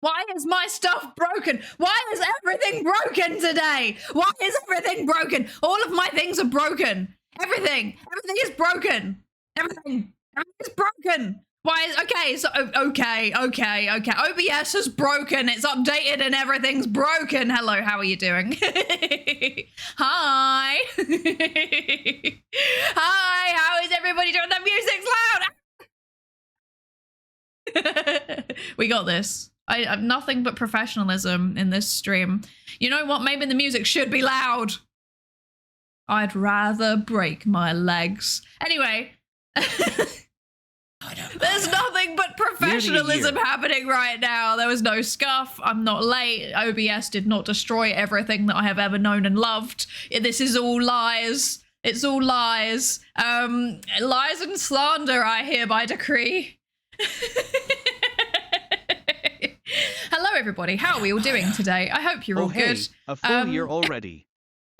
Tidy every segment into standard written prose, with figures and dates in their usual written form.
Why is my stuff broken? Why is everything broken today? Why is everything broken? All of my things are broken. Everything is broken. Everything is broken. Why is okay. OBS is broken. It's updated and everything's broken. Hello, how are you doing? Hi. Hi, how is everybody doing? The music's loud. We got this. I have nothing but professionalism in this stream. You know what? Maybe the music should be loud. I'd rather break my legs. Anyway. There's nothing but professionalism happening right now. There was no scuff. I'm not late. OBS did not destroy everything that I have ever known and loved. This is all lies. It's all lies. Lies and slander, I hereby decree. Hello, everybody. How are we all doing today? I hope you're all good. A full year already.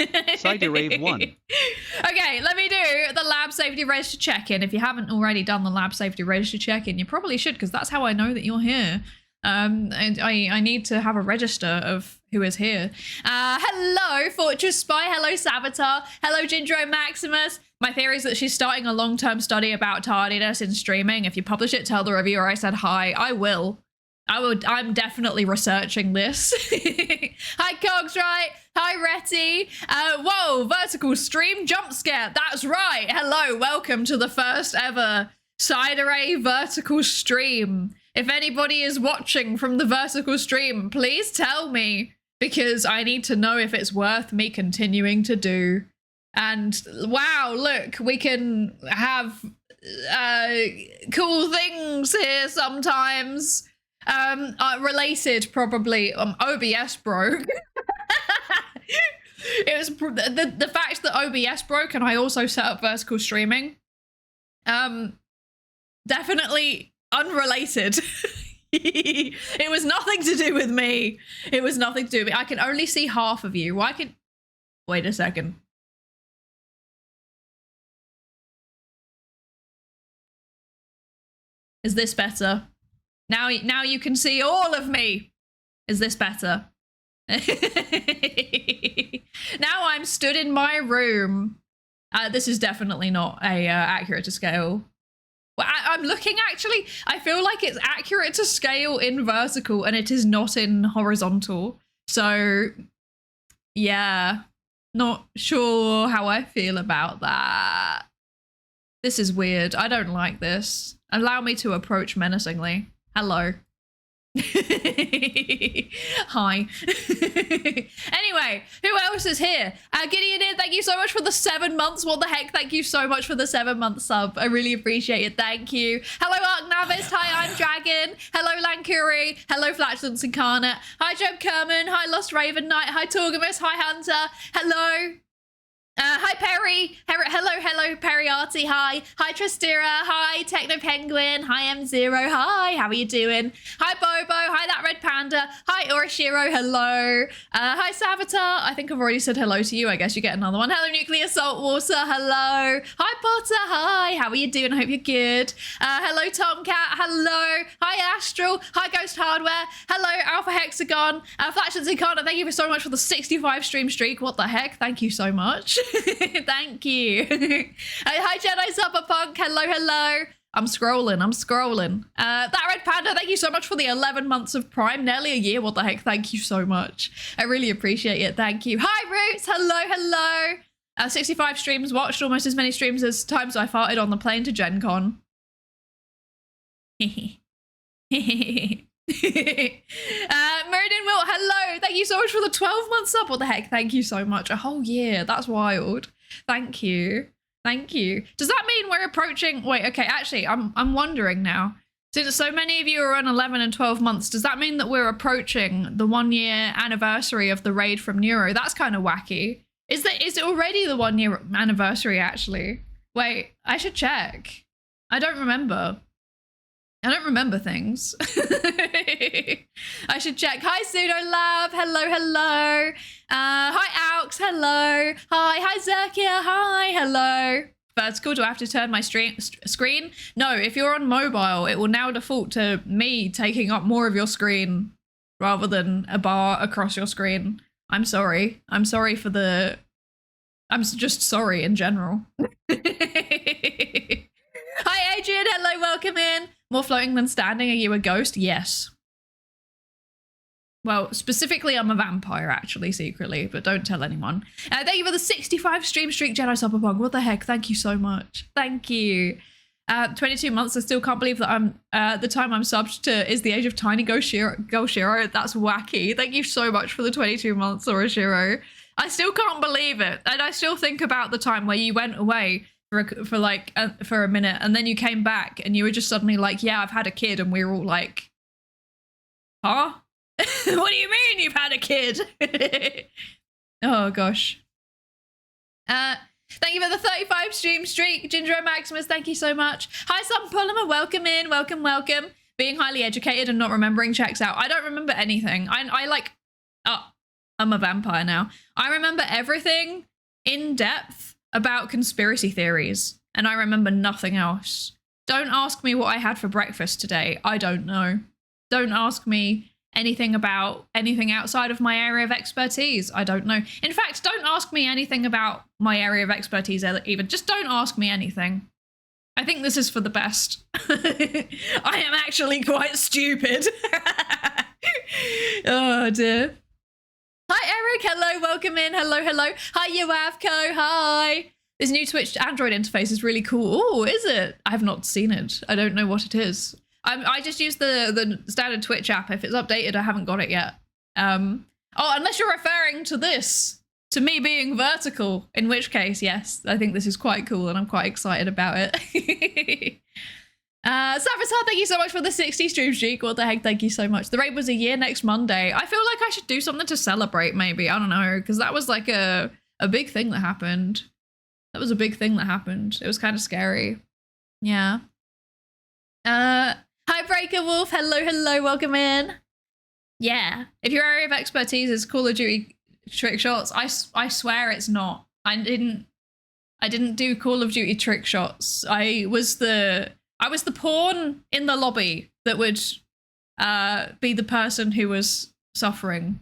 Psydere 1. Okay, let me do the lab safety register check-in. If you haven't already done the lab safety register check-in, you probably should, because that's how I know that you're here. And I need to have a register of who is here. Hello, Fortress Spy. Hello, Saboteur. Hello, Gindro Maximus. My theory is that she's starting a long-term study about tardiness in streaming. If you publish it, tell the reviewer I said hi. I will. I'm definitely researching this. Hi, Cogs, right? Hi, Retty. Whoa, vertical stream jump scare. That's right. Hello, welcome to the first ever Psydere vertical stream. If anybody is watching from the vertical stream, please tell me, because I need to know if it's worth me continuing to do. And wow, look, we can have cool things here sometimes. Related probably. OBS broke. It was the fact that OBS broke and I also set up vertical streaming. Definitely unrelated. It was nothing to do with me. It was nothing to do with me. I can only see half of you. Why can... Wait a second. Is this better? Now you can see all of me. Is this better? Now I'm stood in my room. This is definitely not a accurate to scale. Well, I'm looking actually. I feel like it's accurate to scale in vertical and it is not in horizontal. So yeah, not sure how I feel about that. This is weird. I don't like this. Allow me to approach menacingly. Hello. Hi. Anyway, who else is here? Gideon in, thank you so much for the 7 months. What the heck? Thank you so much for the 7-month sub. I really appreciate it. Thank you. Hello, Arknavis. Hi, I'm Dragon. Hello, Lankuri. Hello, Flatulence Incarnate. Hi, Job Kerman. Hi, Lost Raven Knight. Hi, Torgamus. Hi, Hunter. Hello. Hi, Perry. Hello, Perry Arty. Hi. Hi, Tristira. Hi, Techno Penguin. Hi, M0. Hi, how are you doing? Hi, Bobo. Hi, That Red Panda. Hi, Orishiro. Hello. Hi, Saboteur. I think I've already said hello to you. I guess you get another one. Hello, Nuclear Saltwater. Hello. Hi, Potter. Hi, how are you doing? I hope you're good. Hello, Tomcat. Hello. Hi, Astral. Hi, Ghost Hardware. Hello, Alpha Hexagon. Flashes Incarnate, thank you so much for the 65 stream streak. What the heck? Thank you so much. Thank you. Hi, Jedi Cyberpunk. Hello. I'm scrolling. That Red Panda, thank you so much for the 11 months of Prime. Nearly a year. What the heck? Thank you so much. I really appreciate it. Thank you. Hi, Roots. Hello. 65 streams watched, almost as many streams as times I farted on the plane to Gen Con. Meridian Will, hello. Thank you so much for the 12-month sub. What the heck? Thank you so much. A whole year. That's wild. Thank you. Does that mean we're approaching... Wait, okay, actually, I'm wondering now. Since so many of you are on 11 and 12 months, does that mean that we're approaching the 1-year anniversary of the raid from Neuro? That's kind of wacky. Is it already the 1-year anniversary, actually? Wait, I should check. I don't remember things. I should check. Hi, Pseudo Lab. Hello. Hi, Aux. Hello. Hi, Zerkia. Hi, hello. Vertical, do I have to turn my screen? No, if you're on mobile, it will now default to me taking up more of your screen. rather than a bar across your screen. I'm sorry. I'm sorry for the... I'm just sorry in general. Hi, Adrian. Hello, welcome in. More floating than standing. Are you a ghost? Yes. Well, specifically, I'm a vampire, actually, secretly, but don't tell anyone. Thank you for the 65 stream streak, Jedi Cyberpunk. What the heck? Thank you so much. Thank you. 22 months. I still can't believe that I'm the time I'm subbed to is the age of tiny Go Shiro. That's wacky. Thank you so much for the 22 months, Orashiro. I still can't believe it. And I still think about the time where you went away for a minute and then you came back and you were just suddenly like, yeah, I've had a kid. And we were all like, huh? What do you mean you've had a kid? Oh, gosh. Thank you for the 35 stream streak. Ginger Maximus, thank you so much. Hi, Sun Polymer. Welcome in. Welcome, welcome. Being highly educated and not remembering checks out. I don't remember anything. I'm a vampire now. I remember everything in depth about conspiracy theories, and I remember nothing else. Don't ask me what I had for breakfast today. I don't know. Don't ask me anything about anything outside of my area of expertise. I don't know. In fact, don't ask me anything about my area of expertise even. Just don't ask me anything. I think this is for the best. I am actually quite stupid. Oh dear. Hi Eric, hello, welcome in. Hello, hello. Hi Yoavco, hi. This new Twitch Android interface is really cool. Oh, is it? I have not seen it. I don't know what it is. I just use the standard Twitch app. If it's updated, I haven't got it yet. Oh, unless you're referring to this, to me being vertical, in which case, yes, I think this is quite cool and I'm quite excited about it. Savisar, thank you so much for the 60 stream streak. What the heck, thank you so much. The raid was a year next Monday. I feel like I should do something to celebrate, maybe. I don't know, because that was like a big thing that happened. That was a big thing that happened. It was kind of scary. Yeah. Hi Breaker Wolf, hello, hello, welcome in. Yeah, if your area of expertise is Call of Duty trick shots, I swear it's not. I didn't do Call of Duty trick shots. I was the pawn in the lobby that would be the person who was suffering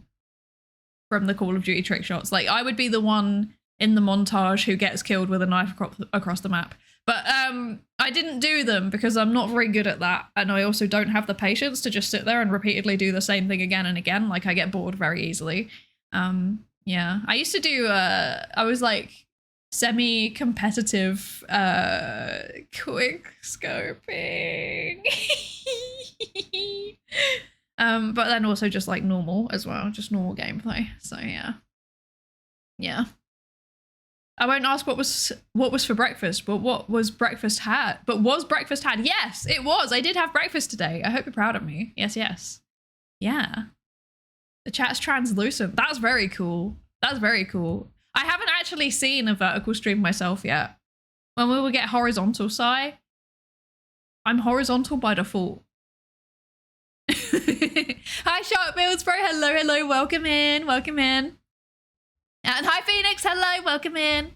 from the Call of Duty trick shots. Like, I would be the one in the montage who gets killed with a knife across the map. But I didn't do them because I'm not very good at that. And I also don't have the patience to just sit there and repeatedly do the same thing again and again. Like, I get bored very easily. Yeah, I used to do, I was like semi-competitive quick scoping. But then also just like normal as well, just normal gameplay. So yeah. Yeah. I won't ask what was for breakfast, but what was breakfast had? But was breakfast had? Yes, it was. I did have breakfast today. I hope you're proud of me. Yes, yes. Yeah. The chat's translucent. That's very cool. That's very cool. I haven't actually seen a vertical stream myself yet. When we will get horizontal, Sai, I'm horizontal by default. Hi, Shark Builds Bro. Hello, hello. Welcome in. Welcome in. And hi Phoenix, hello, welcome in.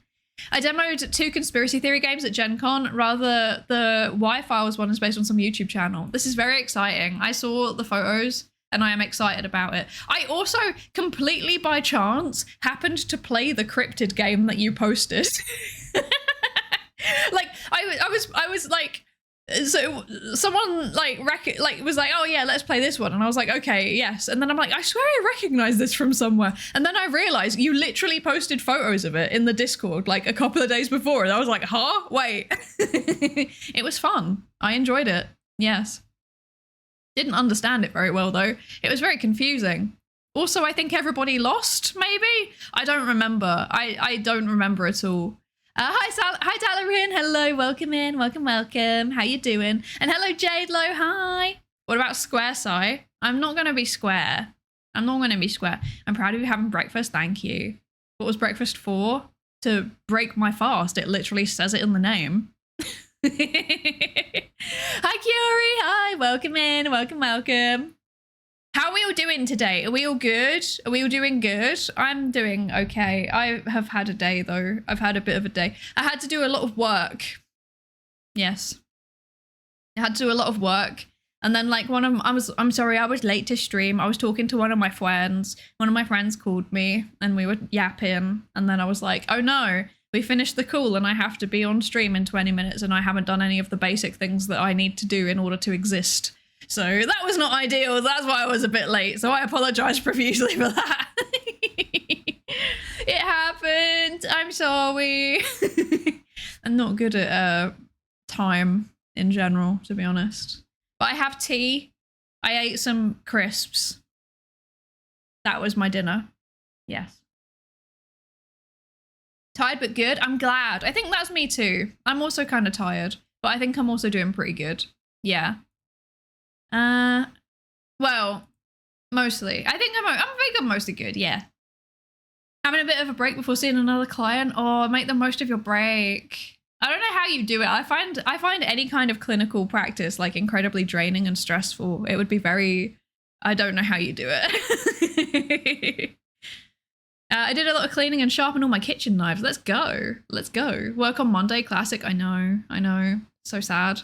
I demoed 2 conspiracy theory games at Gen Con. Rather, the Y-Files one is based on some YouTube channel. This is very exciting. I saw the photos and I am excited about it. I also, completely by chance, happened to play the cryptid game that you posted. Like, I was like, so someone like was like, oh yeah, let's play this one, and I was like, okay, yes. And then I'm like, I swear I recognize this from somewhere, and then I realized you literally posted photos of it in the Discord like a couple of days before, and I was like, huh, wait. It was fun. I enjoyed it. Yes. Didn't understand it very well though. It was very confusing. Also, I think everybody lost, maybe? I don't remember. I don't remember at all. Hi Dalarian, hello, welcome in, welcome, welcome. How you doing? And hello Jade Lo, hi. What about Square Sai? I'm not gonna be square. I'm not gonna be square. I'm proud of you having breakfast, thank you. What was breakfast for? To break my fast, it literally says it in the name. Hi Kiori, hi, welcome in, welcome, welcome. How are we all doing today? Are we all good? Are we all doing good? I'm doing okay. I have had a day though. I've had a bit of a day. I had to do a lot of work. Yes. I had to do a lot of work. And then like I'm sorry, I was late to stream. I was talking to one of my friends. One of my friends called me and we were yapping. And then I was like, oh no, we finished the call and I have to be on stream in 20 minutes and I haven't done any of the basic things that I need to do in order to exist. So that was not ideal. That's why I was a bit late. So I apologize profusely for that. It happened. I'm sorry. I'm not good at time in general, to be honest. But I have tea. I ate some crisps. That was my dinner. Yes. Tired but good. I'm glad. I think that's me too. I'm also kind of tired, but I think I'm also doing pretty good. Yeah. Well, mostly. I think I'm mostly good. Yeah. Having a bit of a break before seeing another client, or make the most of your break. I don't know how you do it. I find any kind of clinical practice like incredibly draining and stressful. It would be very, I don't know how you do it. I did a lot of cleaning and sharpened all my kitchen knives. Let's go. Let's go. Work on Monday. Classic. I know. So sad.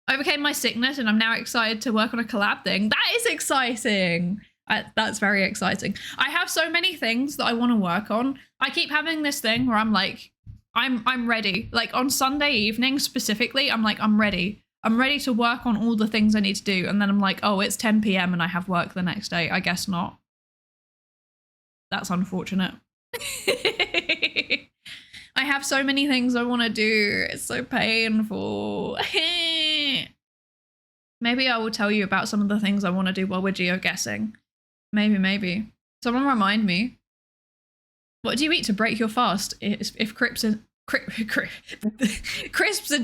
I overcame my sickness and I'm now excited to work on a collab thing. That is exciting. That's very exciting. I have so many things that I want to work on. I keep having this thing where I'm like, I'm ready. Like on Sunday evening specifically, I'm like, I'm ready. I'm ready to work on all the things I need to do. And then I'm like, oh, it's 10 p.m. and I have work the next day. I guess not. That's unfortunate. I have so many things I want to do. It's so painful. Maybe I will tell you about some of the things I want to do while we're geoguessing. Maybe. Someone remind me. What do you eat to break your fast if crisps and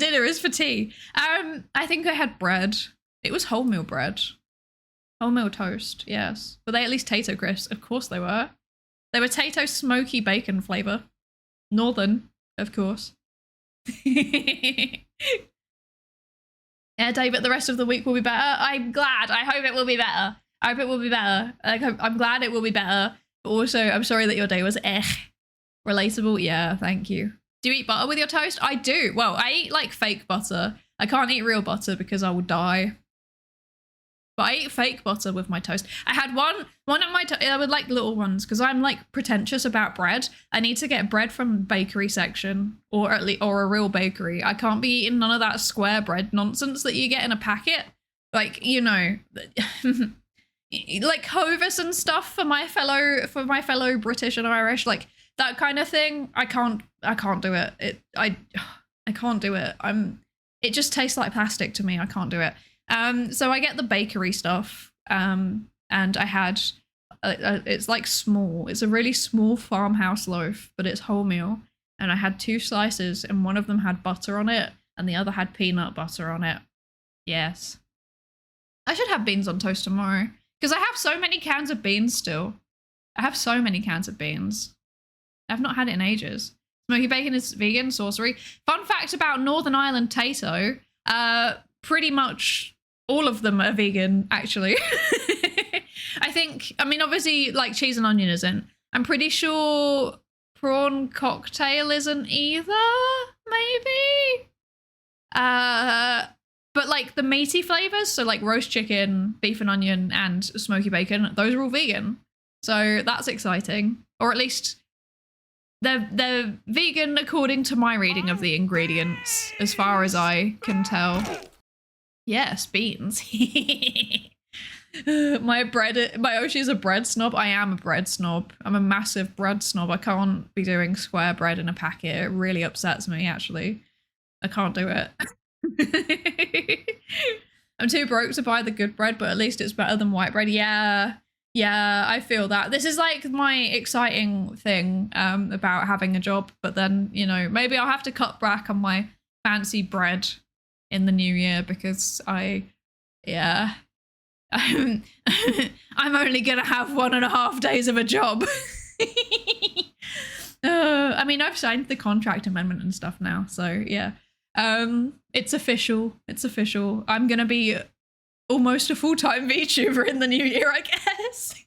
dinner is for tea? I think I had bread. It was wholemeal bread. Wholemeal toast, yes. Were they at least Tato crisps? Of course they were. They were Tato smoky bacon flavour. Northern, of course. Yeah, Dave, but the rest of the week will be better. I'm glad. I hope it will be better. I'm glad it will be better. But also, I'm sorry that your day was relatable. Yeah, thank you. Do you eat butter with your toast? I do. Well, I eat like fake butter. I can't eat real butter because I will die. But I eat fake butter with my toast. I had one of my I would like little ones because I'm like pretentious about bread. I need to get bread from bakery section or a real bakery. I can't be eating none of that square bread nonsense that you get in a packet. Like, you know, like Hovis and stuff for my fellow British and Irish, like that kind of thing. I can't do it. I can't do it. It just tastes like plastic to me. I can't do it. So I get the bakery stuff, and I had, it's like small, it's a really small farmhouse loaf, but it's wholemeal, and I had 2 slices, and one of them had butter on it, and the other had peanut butter on it. Yes. I should have beans on toast tomorrow, because I have so many cans of beans still. I have so many cans of beans. I've not had it in ages. Smoky bacon is vegan, sorcery. Fun fact about Northern Ireland Tato, pretty much all of them are vegan, actually. I mean, obviously, like cheese and onion isn't. I'm pretty sure prawn cocktail isn't either, maybe? But like the meaty flavors, so like roast chicken, beef and onion, and smoky bacon, those are all vegan. So that's exciting. Or at least they're vegan according to my reading of the ingredients, as far as I can tell. Yes, beans. My Oshi's a bread snob. I am a bread snob. I'm a massive bread snob. I can't be doing square bread in a packet. It really upsets me, actually. I can't do it. I'm too broke to buy the good bread, but at least it's better than white bread. Yeah, I feel that. This is like my exciting thing about having a job, but then, you know, maybe I'll have to cut back on my fancy bread in the new year because I'm only gonna have 1.5 days of a job. I mean, I've signed the contract amendment and stuff now, so yeah. It's official. I'm gonna be almost a full-time VTuber in the new year, I guess.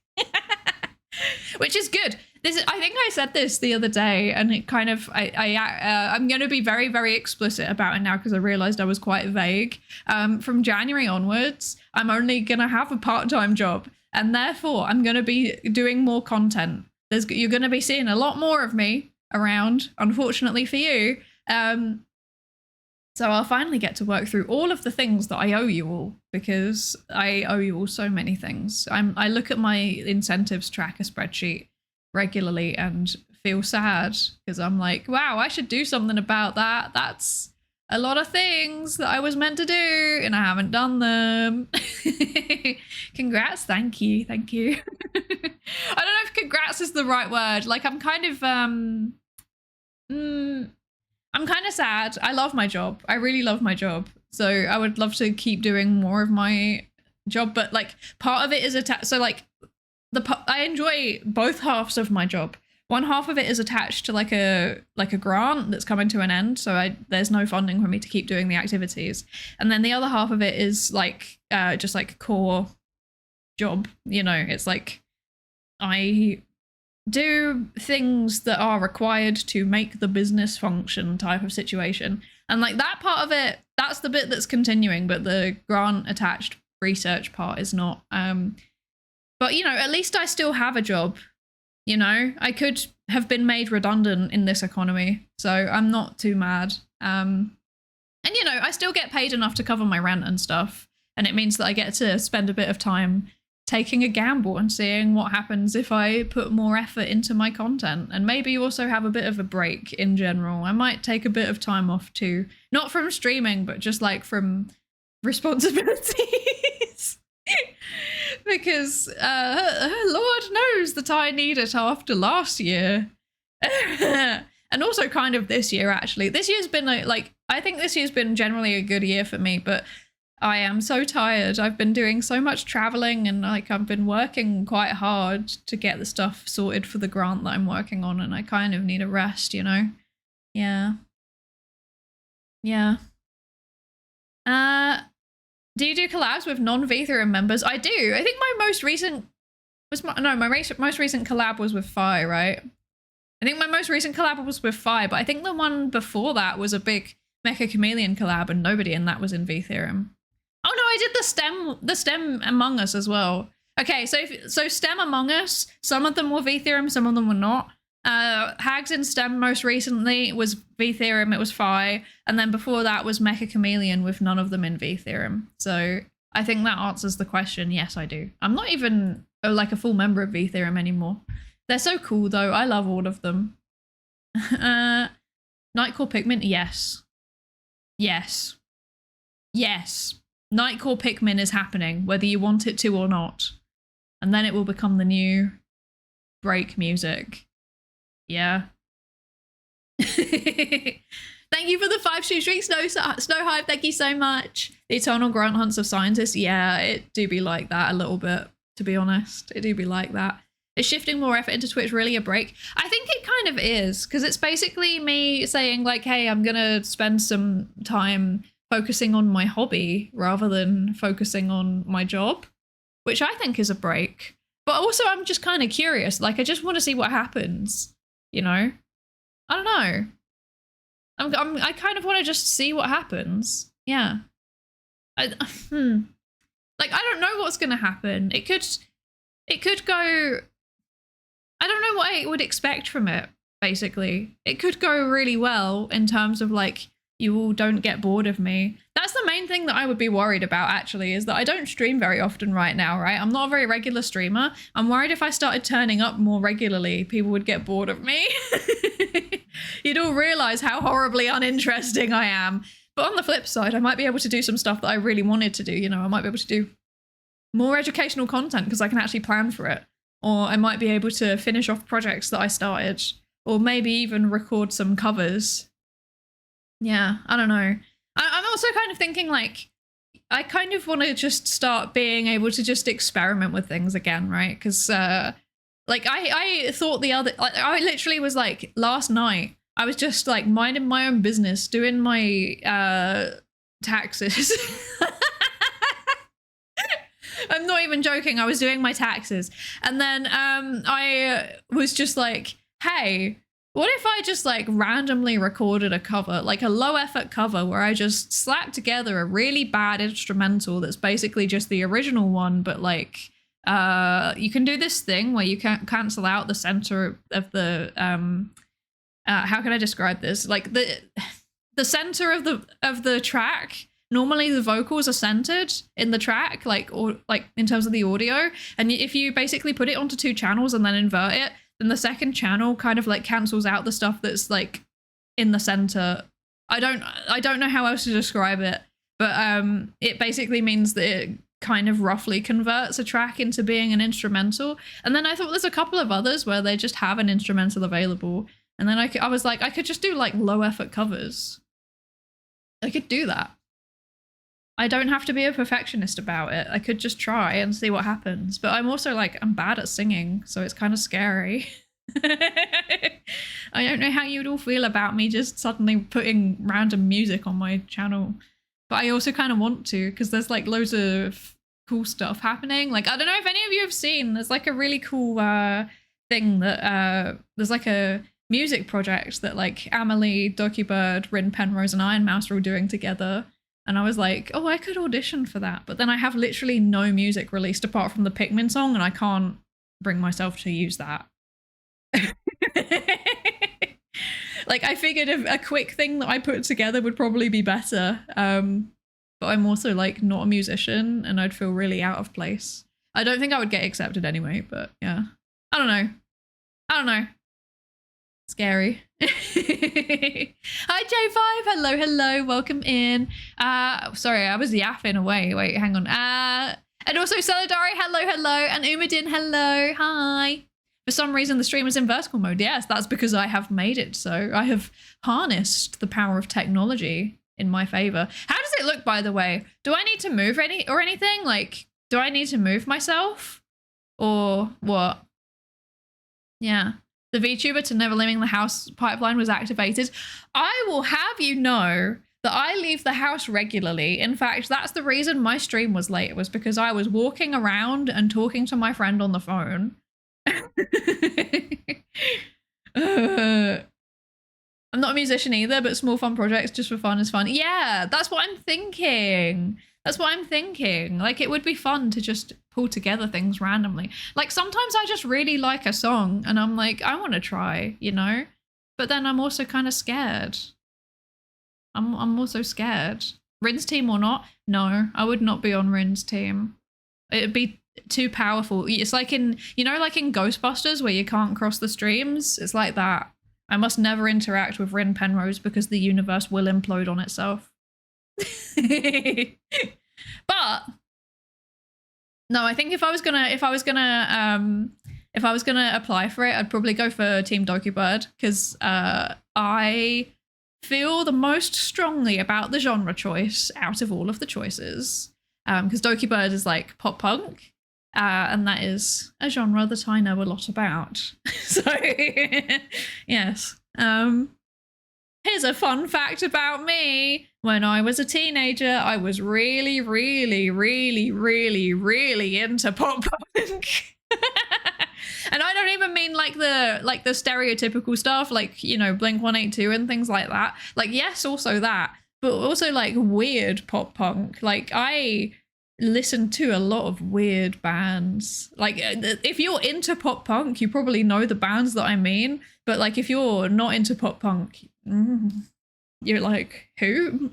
Which is good. I think I said this the other day, and it kind of I'm going to be very, very explicit about it now because I realized I was quite vague. From January onwards, I'm only going to have a part-time job, and therefore I'm going to be doing more content. You're going to be seeing a lot more of me around, unfortunately for you. So I'll finally get to work through all of the things that I owe you all, because I owe you all so many things. I look at my incentives tracker spreadsheet regularly and feel sad because I'm like, wow, I should do something about that. That's a lot of things that I was meant to do and I haven't done them. Congrats. Thank you. I don't know if congrats is the right word. Like, I'm kind of I'm kind of sad. I love my job. I really love my job. So I would love to keep doing more of my job, but like part of it is so like I enjoy both halves of my job. One half of it is attached to like a grant that's coming to an end, so there's no funding for me to keep doing the activities. And then the other half of it is like just like core job, you know. It's like I do things that are required to make the business function type of situation. And like that part of it, that's the bit that's continuing, but the grant attached research part is not. But you know, at least I still have a job. You know, I could have been made redundant in this economy, so I'm not too mad. And you know, I still get paid enough to cover my rent and stuff, and it means that I get to spend a bit of time taking a gamble and seeing what happens if I put more effort into my content, and maybe also have a bit of a break in general. I might take a bit of time off too, not from streaming, but just like from responsibilities. Because Lord knows that I need it after last year. And also kind of this year, actually. This year's been like, I think this year's been generally a good year for me, but I am so tired. I've been doing so much traveling, and like I've been working quite hard to get the stuff sorted for the grant that I'm working on, and I kind of need a rest, you know? Yeah. Do you do collabs with non-Vtheorem members? I do. I think my most recent most recent collab was with Phi, right? I think my most recent collab was with Phi, but I think the one before that was a big Mecha Chameleon collab, and nobody in that was in Vtheorem. Oh no, I did the STEM Among Us as well. Okay, so STEM Among Us, some of them were Vtheorem, some of them were not. Hags in STEM most recently was Vtheorem, it was Phi, and then before that was Mecha Chameleon with none of them in Vtheorem. So I think that answers the question. Yes, I do. I'm not even like a full member of Vtheorem anymore. They're so cool though. I love all of them. Nightcore Pikmin, yes. Nightcore Pikmin is happening, whether you want it to or not. And then it will become the new break music. Yeah. Thank you for the 5 streaks, Snowhive. Thank you so much. The eternal grunt hunts of scientists. Yeah, it do be like that a little bit, to be honest. It do be like that. Is shifting more effort into Twitch really a break? I think it kind of is, because it's basically me saying like, hey, I'm gonna spend some time focusing on my hobby rather than focusing on my job, which I think is a break. But also I'm just kind of curious. Like, I just want to see what happens. You know, I don't know. I kind of want to just see what happens. Yeah. Like, I don't know what's going to happen. It could go, I don't know what I would expect from it, basically. It could go really well in terms of like, you all don't get bored of me. That's the main thing that I would be worried about, actually, is that I don't stream very often right now, right? I'm not a very regular streamer. I'm worried if I started turning up more regularly, people would get bored of me. You'd all realize how horribly uninteresting I am. But on the flip side, I might be able to do some stuff that I really wanted to do. You know, I might be able to do more educational content because I can actually plan for it. Or I might be able to finish off projects that I started. Or maybe even record some covers. Yeah, I don't know. I'm also kind of thinking like, I kind of want to just start being able to just experiment with things again, right? Because like I thought I literally was like last night, I was just like minding my own business, doing my taxes. I'm not even joking. I was doing my taxes, and then I was just like, hey, what if I just like randomly recorded a cover, like a low effort cover where I just slapped together a really bad instrumental that's basically just the original one, but like you can do this thing where you can cancel out the center of the how can I describe this? Like the center of the track. Normally the vocals are centered in the track, like in terms of the audio. And if you basically put it onto 2 channels and then invert it, then the second channel kind of like cancels out the stuff that's like in the center. I don't know how else to describe it, but it basically means that it kind of roughly converts a track into being an instrumental. And then I thought there's a couple of others where they just have an instrumental available. And then I was like, I could just do like low effort covers. I could do that. I don't have to be a perfectionist about it. I could just try and see what happens. But I'm also like, I'm bad at singing, so it's kind of scary. I don't know how you'd all feel about me just suddenly putting random music on my channel. But I also kind of want to, because there's like loads of cool stuff happening. Like, I don't know if any of you have seen, there's like a really cool thing that there's like a music project that like Amelie, Dokibird, Rin Penrose, and Iron Mouse are all doing together. And I was like, oh, I could audition for that. But then I have literally no music released apart from the Pikmin song, and I can't bring myself to use that. Like, I figured a quick thing that I put together would probably be better. But I'm also like not a musician, and I'd feel really out of place. I don't think I would get accepted anyway, but yeah. I don't know. Scary. Hi J5, hello, welcome in. Sorry, I was yapping away. Wait, hang on. And also Psydere, hello, and Umadin, hello, hi. For some reason the stream is in vertical mode. Yes, that's because I have made it so. I have harnessed the power of technology in my favor. How does it look, by the way? Do I need to move anything? Like, do I need to move myself? Or what? Yeah. The VTuber to never leaving the house pipeline was activated. I will have you know that I leave the house regularly. In fact, that's the reason my stream was late. It was because I was walking around and talking to my friend on the phone. I'm not a musician either, but small fun projects just for fun is fun. Yeah, that's what I'm thinking. Like, it would be fun to just pull together things randomly. Like, sometimes I just really like a song and I'm like, I want to try, you know? But then I'm also kind of scared. I'm also scared. Rin's team or not? No, I would not be on Rin's team. It'd be too powerful. It's like in, you know, like in Ghostbusters where you can't cross the streams? It's like that. I must never interact with Rin Penrose because the universe will implode on itself. But no, I think if I was gonna apply for it, I'd probably go for Team Dokibird because I feel the most strongly about the genre choice out of all of the choices. Because Dokibird is like pop punk, and that is a genre that I know a lot about. So yes. Here's a fun fact about me. When I was a teenager, I was really into pop punk. And I don't even mean like the stereotypical stuff, like, you know, Blink-182 and things like that. Like, yes, also that, but also like weird pop punk. Like, I listen to a lot of weird bands. Like, if you're into pop punk, you probably know the bands that I mean. But like, if you're not into pop punk, you're like, who?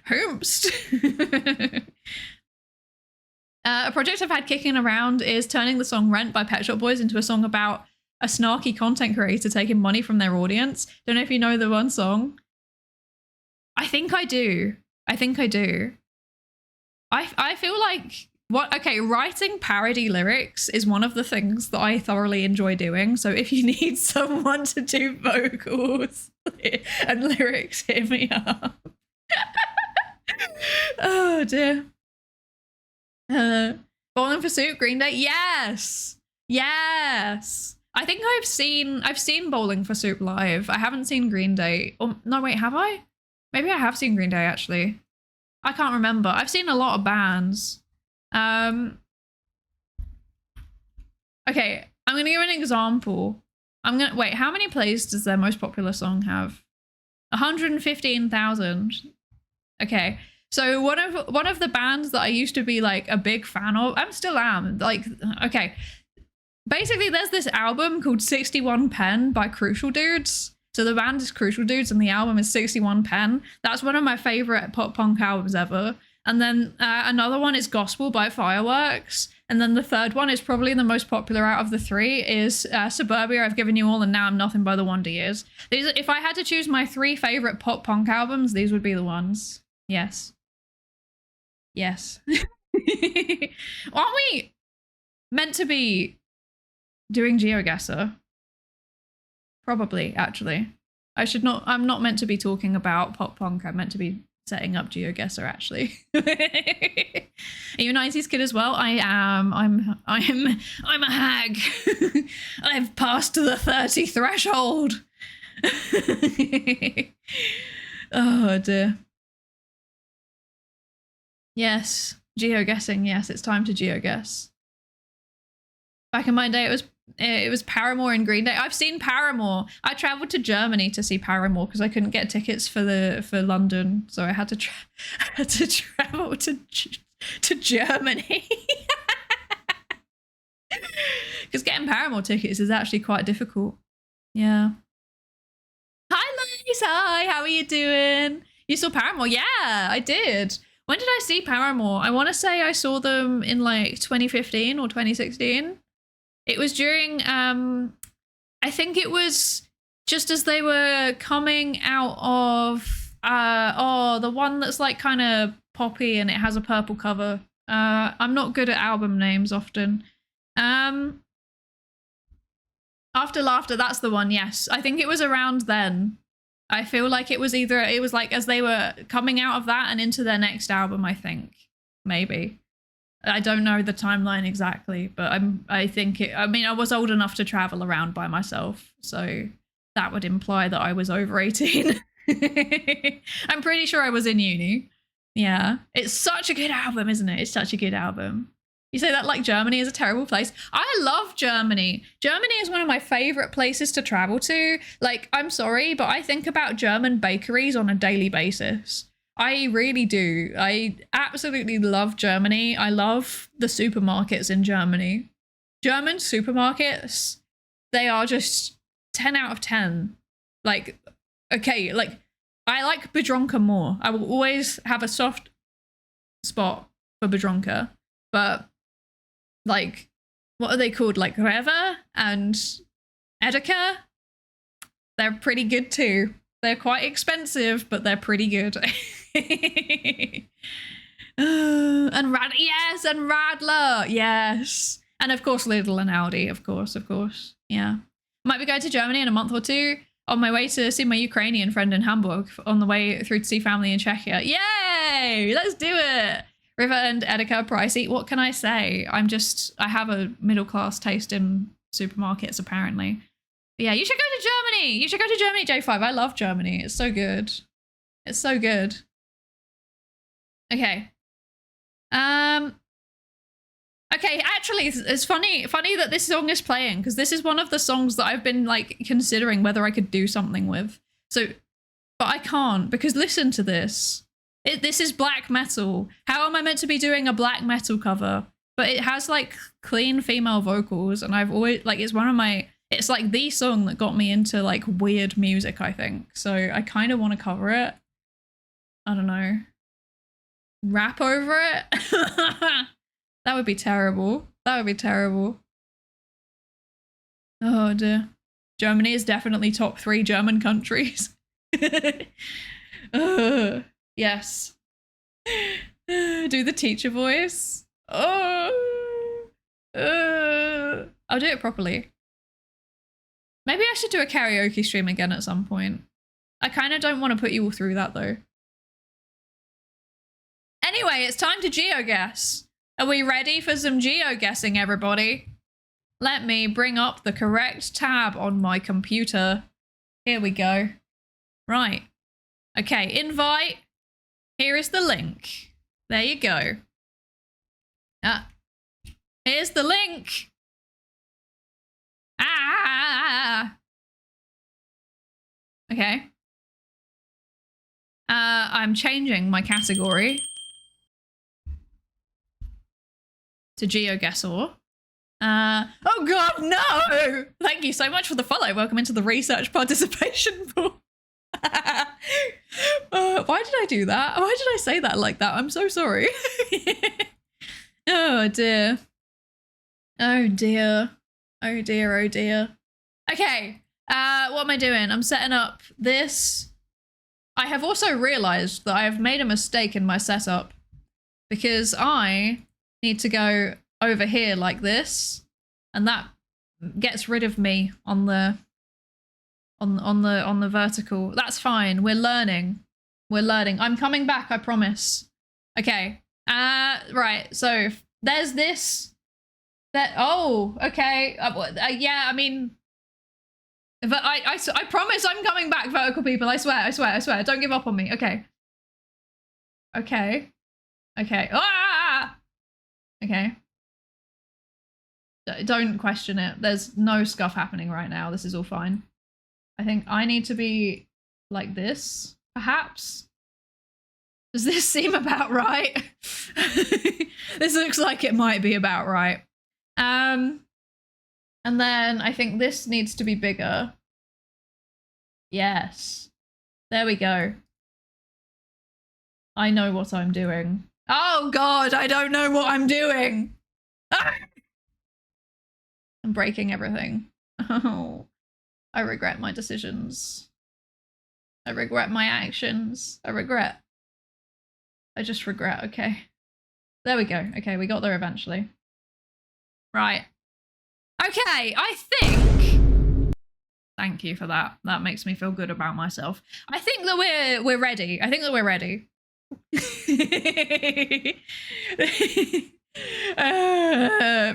Hoomst. A project I've had kicking around is turning the song Rent by Pet Shop Boys into a song about a snarky content creator taking money from their audience. Don't know if you know the one song. I think I do. I feel like writing parody lyrics is one of the things that I thoroughly enjoy doing. So if you need someone to do vocals and lyrics, hit me up. Oh dear. Bowling for Soup, Green Day. Yes. I think I've seen Bowling for Soup live. I haven't seen Green Day. Oh no, wait, have I? Maybe I have seen Green Day actually. I can't remember. I've seen a lot of bands. Okay, I'm gonna give an example. Wait, how many plays does their most popular song have? 115,000. Okay, so one of the bands that I used to be like a big fan of, I still am. Like, okay, basically there's this album called 61 Pen by Crucial Dudes. So the band is Crucial Dudes and the album is 61 Pen. That's one of my favorite pop punk albums ever. And then another one is Gospel by Fireworks. And then the third one is probably the most popular out of the three is Suburbia, I've Given You All, and Now I'm Nothing by the Wonder Years. These, if I had to choose my 3 favorite pop punk albums, these would be the ones. Yes. Yes. Aren't we meant to be doing Geoguessr? Probably, actually. I'm not meant to be talking about pop punk. I'm meant to be setting up Geoguessr, actually. Are you a 90s kid as well? I am. I'm a hag. I've passed the 30 threshold. Oh dear. Yes, geoguessing. Yes, it's time to geoguess. Back in my day, it was Paramore and Green Day. I've seen Paramore. I traveled to Germany to see Paramore because I couldn't get tickets for London, so I had to travel to Germany. Because getting Paramore tickets is actually quite difficult. Yeah. Hi, Lisa. Hi, how are you doing? You saw Paramore? Yeah, I did. When did I see Paramore? I want to say I saw them in like 2015 or 2016. It was during, I think it was just as they were coming out of, the one that's like kind of poppy and it has a purple cover. I'm not good at album names often. After Laughter, that's the one, yes. I think it was around then. I feel like it was like as they were coming out of that and into their next album, I think. Maybe. I don't know the timeline exactly, but I mean, I was old enough to travel around by myself, so that would imply that I was over 18. I'm pretty sure I was in uni. Yeah. It's such a good album, isn't it? It's such a good album. You say that like Germany is a terrible place. I love Germany. Germany is one of my favorite places to travel to. Like, I'm sorry, but I think about German bakeries on a daily basis. I really do. I absolutely love Germany. I love the supermarkets in Germany. German supermarkets, they are just 10 out of 10. Like, okay, like, I like Biedronka more. I will always have a soft spot for Biedronka, but like, what are they called? Like Rewe and Edeka? They're pretty good too. They're quite expensive, but they're pretty good. And Radler, yes. And of course, Lidl and Aldi, of course. Yeah. Might be going to Germany in a month or two on my way to see my Ukrainian friend in Hamburg, on the way through to see family in Czechia. Yay! Let's do it! River and Edeka are pricey. What can I say? I have a middle-class taste in supermarkets, apparently. But yeah, you should go to Germany. You should go to Germany, J5. I love Germany. It's so good. It's so good. Okay. Okay, actually, it's funny that this song is playing because this is one of the songs that I've been like considering whether I could do something with. So, but I can't because listen to this. This is black metal. How am I meant to be doing a black metal cover? But it has like clean female vocals, and I've always like it's like the song that got me into like weird music, I think. So I kind of want to cover it. I don't know. Rap over it? That would be terrible. That would be terrible. Oh dear. Germany is definitely top 3 German countries. Yes. Do the teacher voice. Oh. I'll do it properly. Maybe I should do a karaoke stream again at some point. I kind of don't want to put you all through that though. Anyway, it's time to geoguess. Are we ready for some geoguessing, everybody? Let me bring up the correct tab on my computer. Here we go. Right. Okay, invite. Here is the link. There you go. Ah, here's the link. Ah. Okay. I'm changing my category to Geoguessr. Oh god, no! Thank you so much for the follow. Welcome into the research participation pool. Why did I do that? Why did I say that like that? I'm so sorry. Oh dear. Oh dear. Oh dear, oh dear. Okay, what am I doing? I'm setting up this. I have also realized that I have made a mistake in my setup because I need to go over here like this, and that gets rid of me on the vertical. That's fine. We're learning. We're learning. I'm coming back, I promise. Okay. Right. So there's this. Oh, okay. Yeah, I mean, but I promise I'm coming back, vertical people. I swear, I swear, I swear. Don't give up on me. Okay. Okay. Okay. Ah! Okay. Don't question it. There's no scuff happening right now. This is all fine. I think I need to be like this, perhaps. Does this seem about right? This looks like it might be about right. And then I think this needs to be bigger. Yes. There we go. I know what I'm doing. Oh god, I don't know what I'm doing. Ah! I'm breaking everything. Oh, I regret my decisions. I regret my actions. I just regret. Okay. There we go. Okay, we got there eventually. Right. Okay, I think... Thank you for that. That makes me feel good about myself. I think that we're ready. I think that we're ready.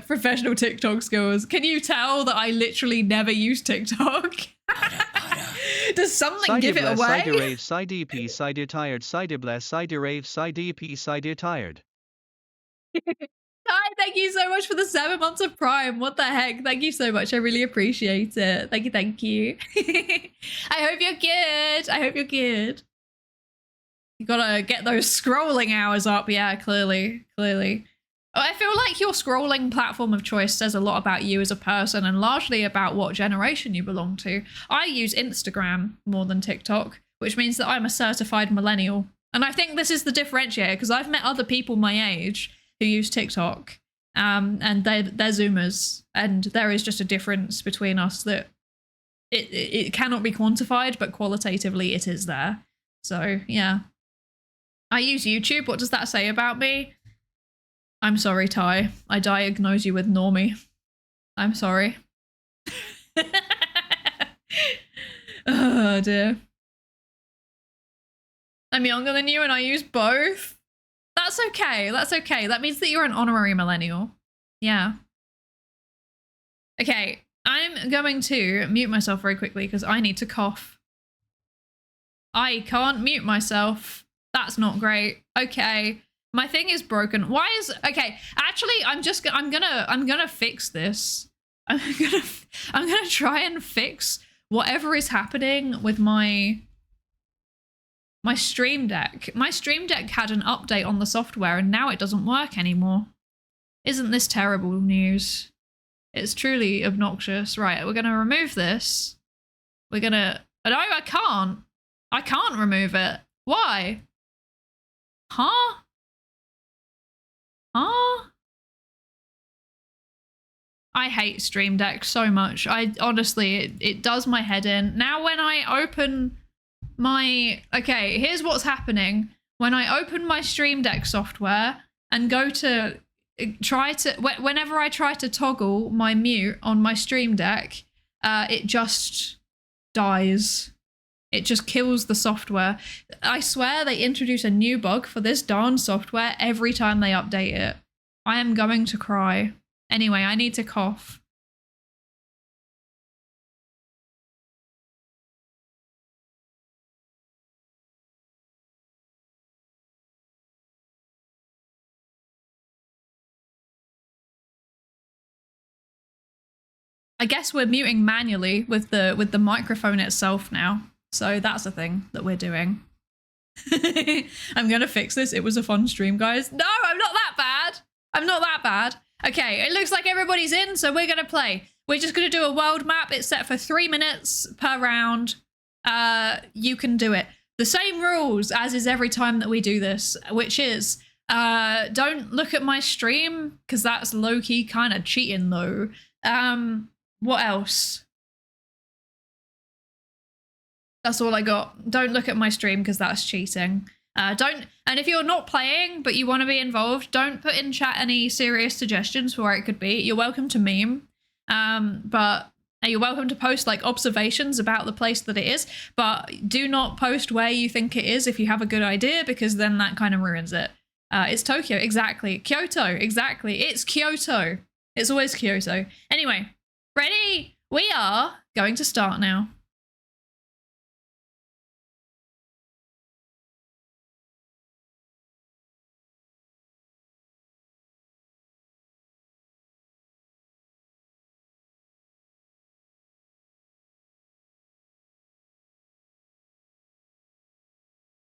Professional TikTok skills. Can you tell that I literally never use TikTok? Does something give it away? Psydere, Psydep, Psydere tired, Psydere, Psydere, Psydep, Psydere tired. Hi, thank you so much for the 7 months of Prime. What the heck? Thank you so much. I really appreciate it. Thank you, thank you. I hope you're good. I hope you're good. You gotta get those scrolling hours up. Yeah, clearly. I feel like your scrolling platform of choice says a lot about you as a person and largely about what generation you belong to. I use Instagram more than TikTok, which means that I'm a certified millennial. And I think this is the differentiator because I've met other people my age who use TikTok and they're Zoomers. And there is just a difference between us that it cannot be quantified, but qualitatively it is there. So yeah. I use YouTube. What does that say about me? I'm sorry, Ty. I diagnose you with normie. I'm sorry. Oh, dear. I'm younger than you and I use both. That's okay. That's okay. That means that you're an honorary millennial. Yeah. Okay. I'm going to mute myself very quickly because I need to cough. I can't mute myself. That's not great. Okay. My thing is broken. Why is okay? Actually, I'm gonna fix this. I'm gonna try and fix whatever is happening with my Stream Deck. My Stream Deck had an update on the software and now it doesn't work anymore. Isn't this terrible news? It's truly obnoxious. Right, we're gonna remove this. We're gonna. No, I can't. I can't remove it. Why? Huh? Huh? I hate Stream Deck so much. I honestly, it does my head in. Now when I open my... Okay, here's what's happening. When I open my Stream Deck software and go to whenever I try to toggle my mute on my Stream Deck, it just dies. It just kills the software. I swear they introduce a new bug for this darn software every time they update it. I am going to cry. Anyway, I need to cough. I guess we're muting manually with the microphone itself now. So that's a thing that we're doing. I'm gonna fix this. It was a fun stream, guys. No, I'm not that bad. I'm not that bad. Okay, it looks like everybody's in, so we're gonna play. We're just gonna do a world map. It's set for 3 minutes per round. You can do it. The same rules as is every time that we do this, which is don't look at my stream because that's low-key kind of cheating though. What else? That's all I got. Don't look at my stream because that's cheating. And if you're not playing but you want to be involved, don't put in chat any serious suggestions for where it could be. You're welcome to meme, but you're welcome to post like observations about the place that it is, but do not post where you think it is if you have a good idea, because then that kind of ruins it. It's Tokyo, exactly. Kyoto, exactly. It's Kyoto. It's always Kyoto. Anyway, ready? We are going to start now.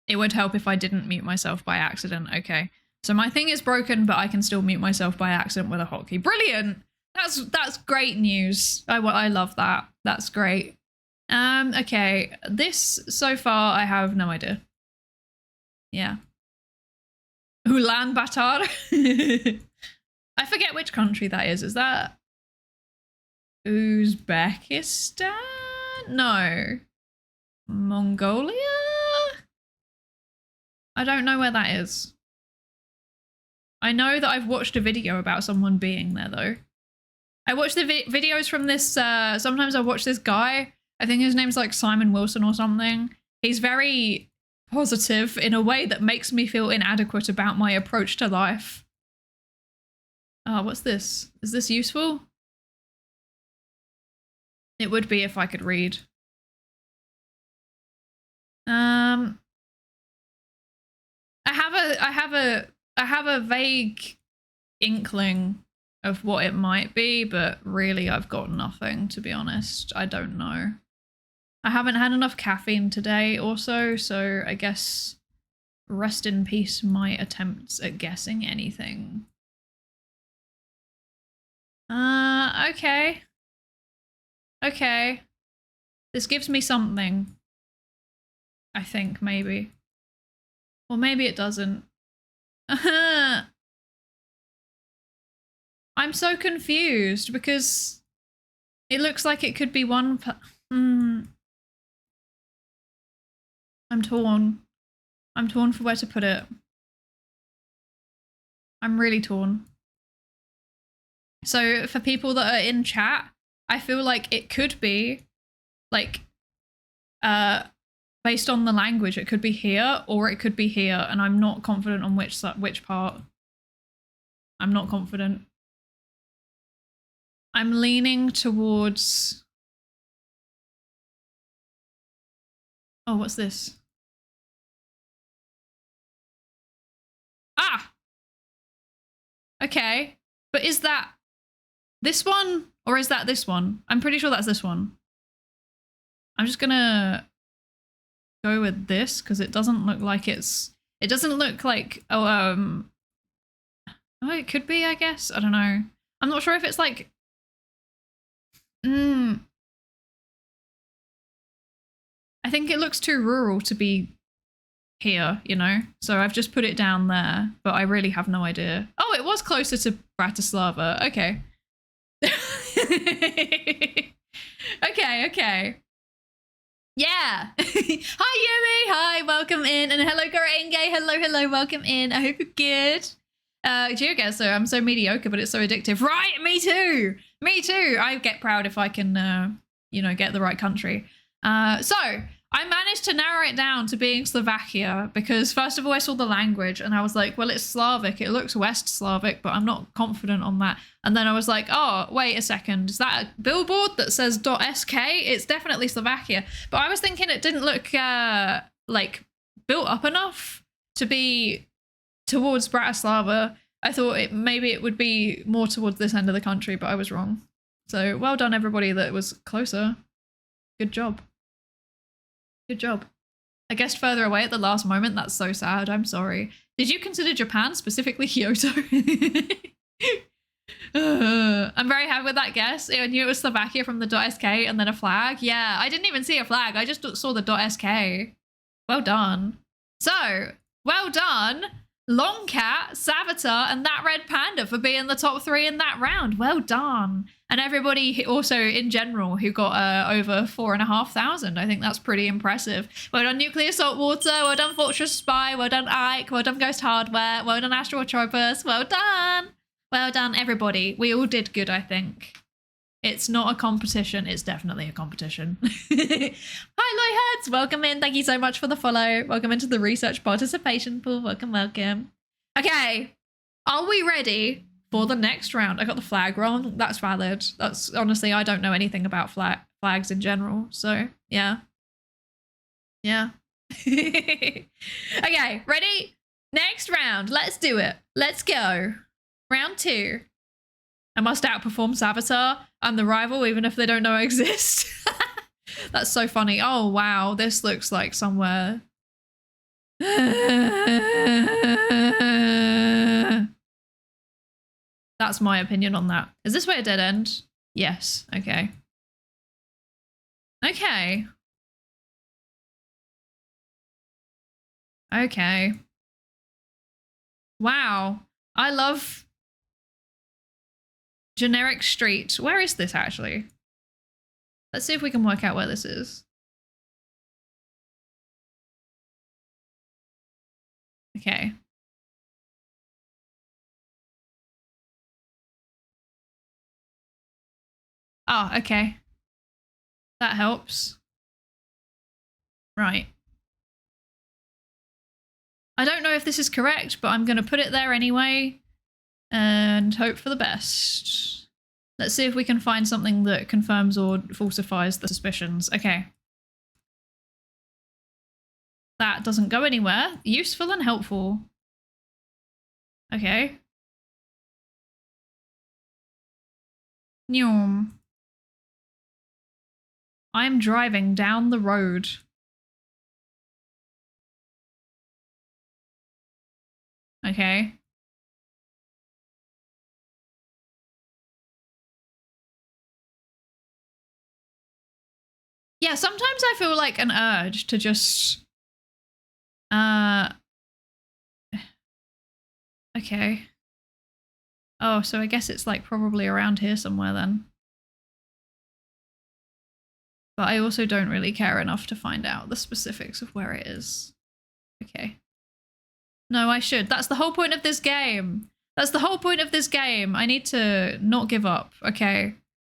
It would help if I didn't mute myself by accident. Okay. So my thing is broken, but I can still mute myself by accident with a hotkey. Brilliant. That's great news. I love that. That's great. Okay. This so far I have no idea. Yeah. Ulaanbaatar. I forget which country that is. Is that Uzbekistan? No. Mongolia? I don't know where that is. I know that I've watched a video about someone being there though. I watch the videos from this, sometimes I watch this guy, I think his name's like Simon Wilson or something. He's very positive in a way that makes me feel inadequate about my approach to life. Oh, what's this? Is this useful? It would be if I could read. I have a vague inkling of what it might be, but really I've got nothing, to be honest. I don't know. I haven't had enough caffeine today also, so I guess rest in peace my attempts at guessing anything. Okay. Okay. This gives me something. I think, maybe. Or maybe it doesn't. I'm so confused because it looks like it could be one. I'm torn. I'm torn for where to put it. I'm really torn. So for people that are in chat, I feel like it could be like based on the language, it could be here or it could be here, and I'm not confident on which part. I'm not confident. I'm leaning towards... Oh, what's this? Ah! Okay, but is that this one or is that this one? I'm pretty sure that's this one. I'm just gonna go with this because it doesn't look like it's... It doesn't look like... Oh, it could be, I guess. I don't know. I'm not sure if it's like... I think it looks too rural to be here, you know? So I've just put it down there, but I really have no idea. Oh, it was closer to Bratislava. Okay. Okay. Yeah. Hi, Yumi. Hi, welcome in. And hello, Gorenge. Hello, welcome in. I hope you're good. Geoguessr, I'm so mediocre, but it's so addictive. Right, me too. Me too. I get proud if I can, you know, get the right country. So I managed to narrow it down to being Slovakia because first of all, I saw the language and I was like, well, it's Slavic. It looks West Slavic, but I'm not confident on that. And then I was like, oh, wait a second. Is that a billboard that says .sk? It's definitely Slovakia. But I was thinking it didn't look like built up enough to be towards Bratislava. I thought maybe it would be more towards this end of the country, but I was wrong. So well done, everybody that was closer. Good job. Good job. I guessed further away at the last moment. That's so sad. I'm sorry. Did you consider Japan, specifically Kyoto? I'm very happy with that guess. I knew it was Slovakia from the .sk and then a flag. Yeah, I didn't even see a flag. I just saw the .sk. Well done. So, well done, Longcat, Savitar, and that red panda for being the top 3 in that round. Well done. And everybody also in general who got over 4,500. I think that's pretty impressive. Well done, Nuclear Saltwater. Well done, Fortress Spy. Well done, Ike. Well done, Ghost Hardware. Well done, Astrotropus. Well done. Well done, everybody. We all did good, I think. It's not a competition. It's definitely a competition. Hi, Loyheads. Welcome in. Thank you so much for the follow. Welcome into the research participation pool. Welcome, welcome. Okay. Are we ready for the next round? I got the flag wrong. That's valid. That's honestly, I don't know anything about flags in general. So, yeah. Yeah. Okay. Ready? Next round. Let's do it. Let's go. Round 2. I must outperform Savitar. I'm the rival, even if they don't know I exist. That's so funny. Oh, wow. This looks like somewhere. That's my opinion on that. Is this way a dead end? Yes. Okay. Okay. Okay. Wow. I love generic street. Where is this actually? Let's see if we can work out where this is. Okay. Oh, okay. That helps. Right. I don't know if this is correct, but I'm going to put it there anyway and hope for the best. Let's see if we can find something that confirms or falsifies the suspicions. Okay. That doesn't go anywhere. Useful and helpful. Okay. Nyom. I'm driving down the road. Okay. Yeah, sometimes I feel like an urge to just okay. Oh, so I guess it's like probably around here somewhere then. But I also don't really care enough to find out the specifics of where it is. Okay. No, I should. That's the whole point of this game. That's the whole point of this game. I need to not give up. Okay.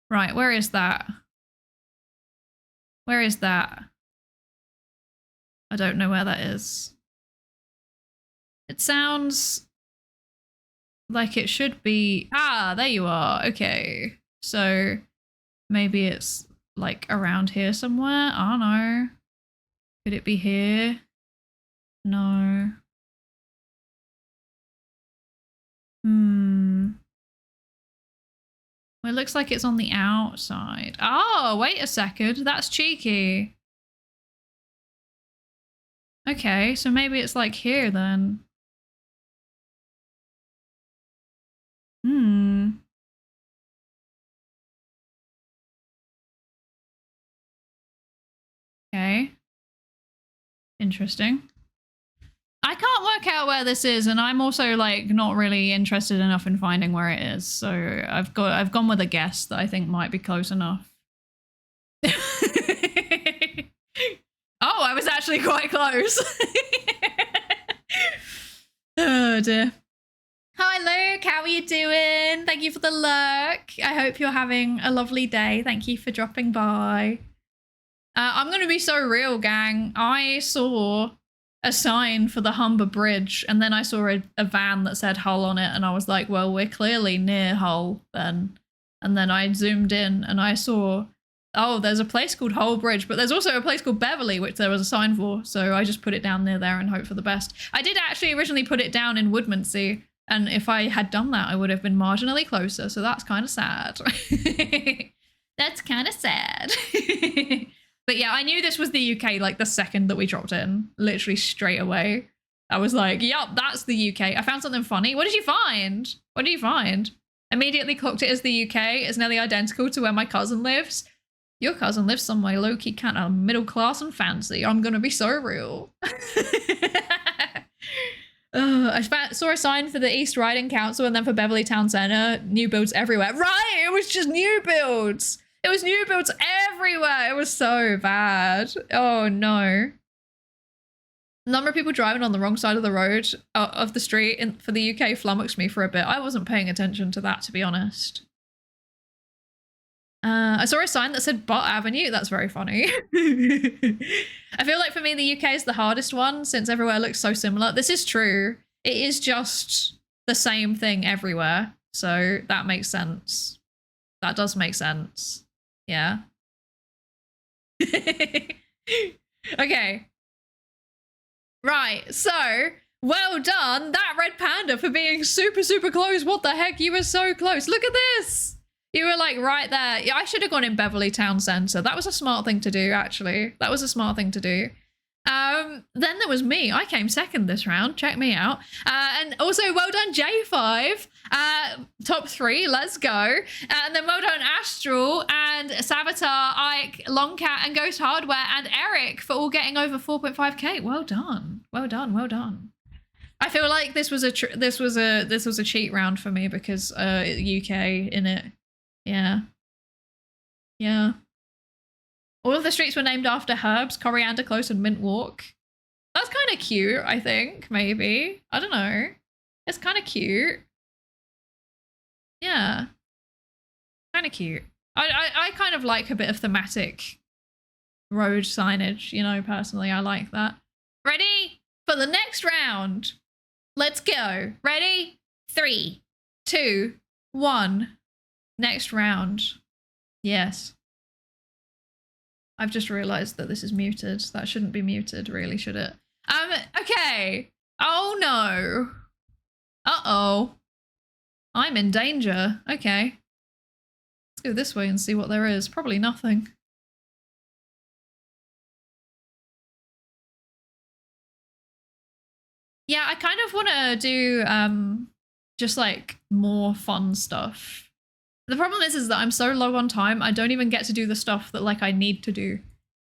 Right, where is that? Where is that? I don't know where that is. It sounds like it should be... Ah, there you are. Okay. So maybe it's like around here somewhere. I don't know. Could it be here? No. Well, it looks like it's on the outside. Oh, wait a second. That's cheeky. Okay, so maybe it's like here then. Okay. Interesting. I can't work out where this is, and I'm also like not really interested enough in finding where it is. So I've gone with a guess that I think might be close enough. Oh, I was actually quite close. Oh dear. Hi Luke, how are you doing? Thank you for the lurk. I hope you're having a lovely day. Thank you for dropping by. I'm gonna be so real, gang. I saw a sign for the Humber Bridge, and then I saw a van that said Hull on it, and I was like, well, we're clearly near Hull then. And then I zoomed in and I saw, oh, there's a place called Hull Bridge, but there's also a place called Beverley, which there was a sign for, so I just put it down near there and hope for the best. I did actually originally put it down in Woodmansey, And if I had done that, I would have been marginally closer. So that's kind of sad. That's kind of sad. But yeah, I knew this was the UK like the second that we dropped in, literally straight away. I was like, yup, that's the UK. I found something funny. What did you find? What did you find? Immediately clocked it as the UK. It's nearly identical to where my cousin lives. Your cousin lives somewhere low-key kind of middle class and fancy. I'm gonna be so real. I saw a sign for the East Riding Council and then for Beverly Town Centre. New builds everywhere. Right, it was just new builds. It was new builds everywhere. It was so bad. Oh no. The number of people driving on the wrong side of the road of the street for the UK flummoxed me for a bit. I wasn't paying attention to that, to be honest. I saw a sign that said Bot Avenue. That's very funny. I feel like for me, the UK is the hardest one since everywhere looks so similar. This is true. It is just the same thing everywhere. So that makes sense. That does make sense. Yeah. Okay. Right. So well done, that red panda, for being super, super close. What the heck? You were so close. Look at this. You were like right there. Yeah, I should have gone in Beverly Town Centre. That was a smart thing to do, actually. That was a smart thing to do. Then there was me. I came second this round. Check me out. And also, well done, J5. Top 3, let's go. And then well done, Astral and Savitar, Ike, Longcat, and Ghost Hardware, and Eric for all getting over 4.5k. Well done. Well done. Well done. I feel like this was a cheat round for me because UK in it. Yeah. Yeah. All of the streets were named after herbs, Coriander Close and Mint Walk. That's kind of cute, I think, maybe. I don't know. It's kind of cute. Yeah. Kind of cute. I kind of like a bit of thematic road signage, you know, personally. I like that. Ready for the next round? Let's go. Ready? 3, 2, 1. Next round. Yes. I've just realized that this is muted. That shouldn't be muted, really, should it? Okay. Oh no. Uh-oh. I'm in danger. Okay. Let's go this way and see what there is. Probably nothing. Yeah, I kind of want to do just like more fun stuff. The problem is that I'm so low on time, I don't even get to do the stuff that like I need to do.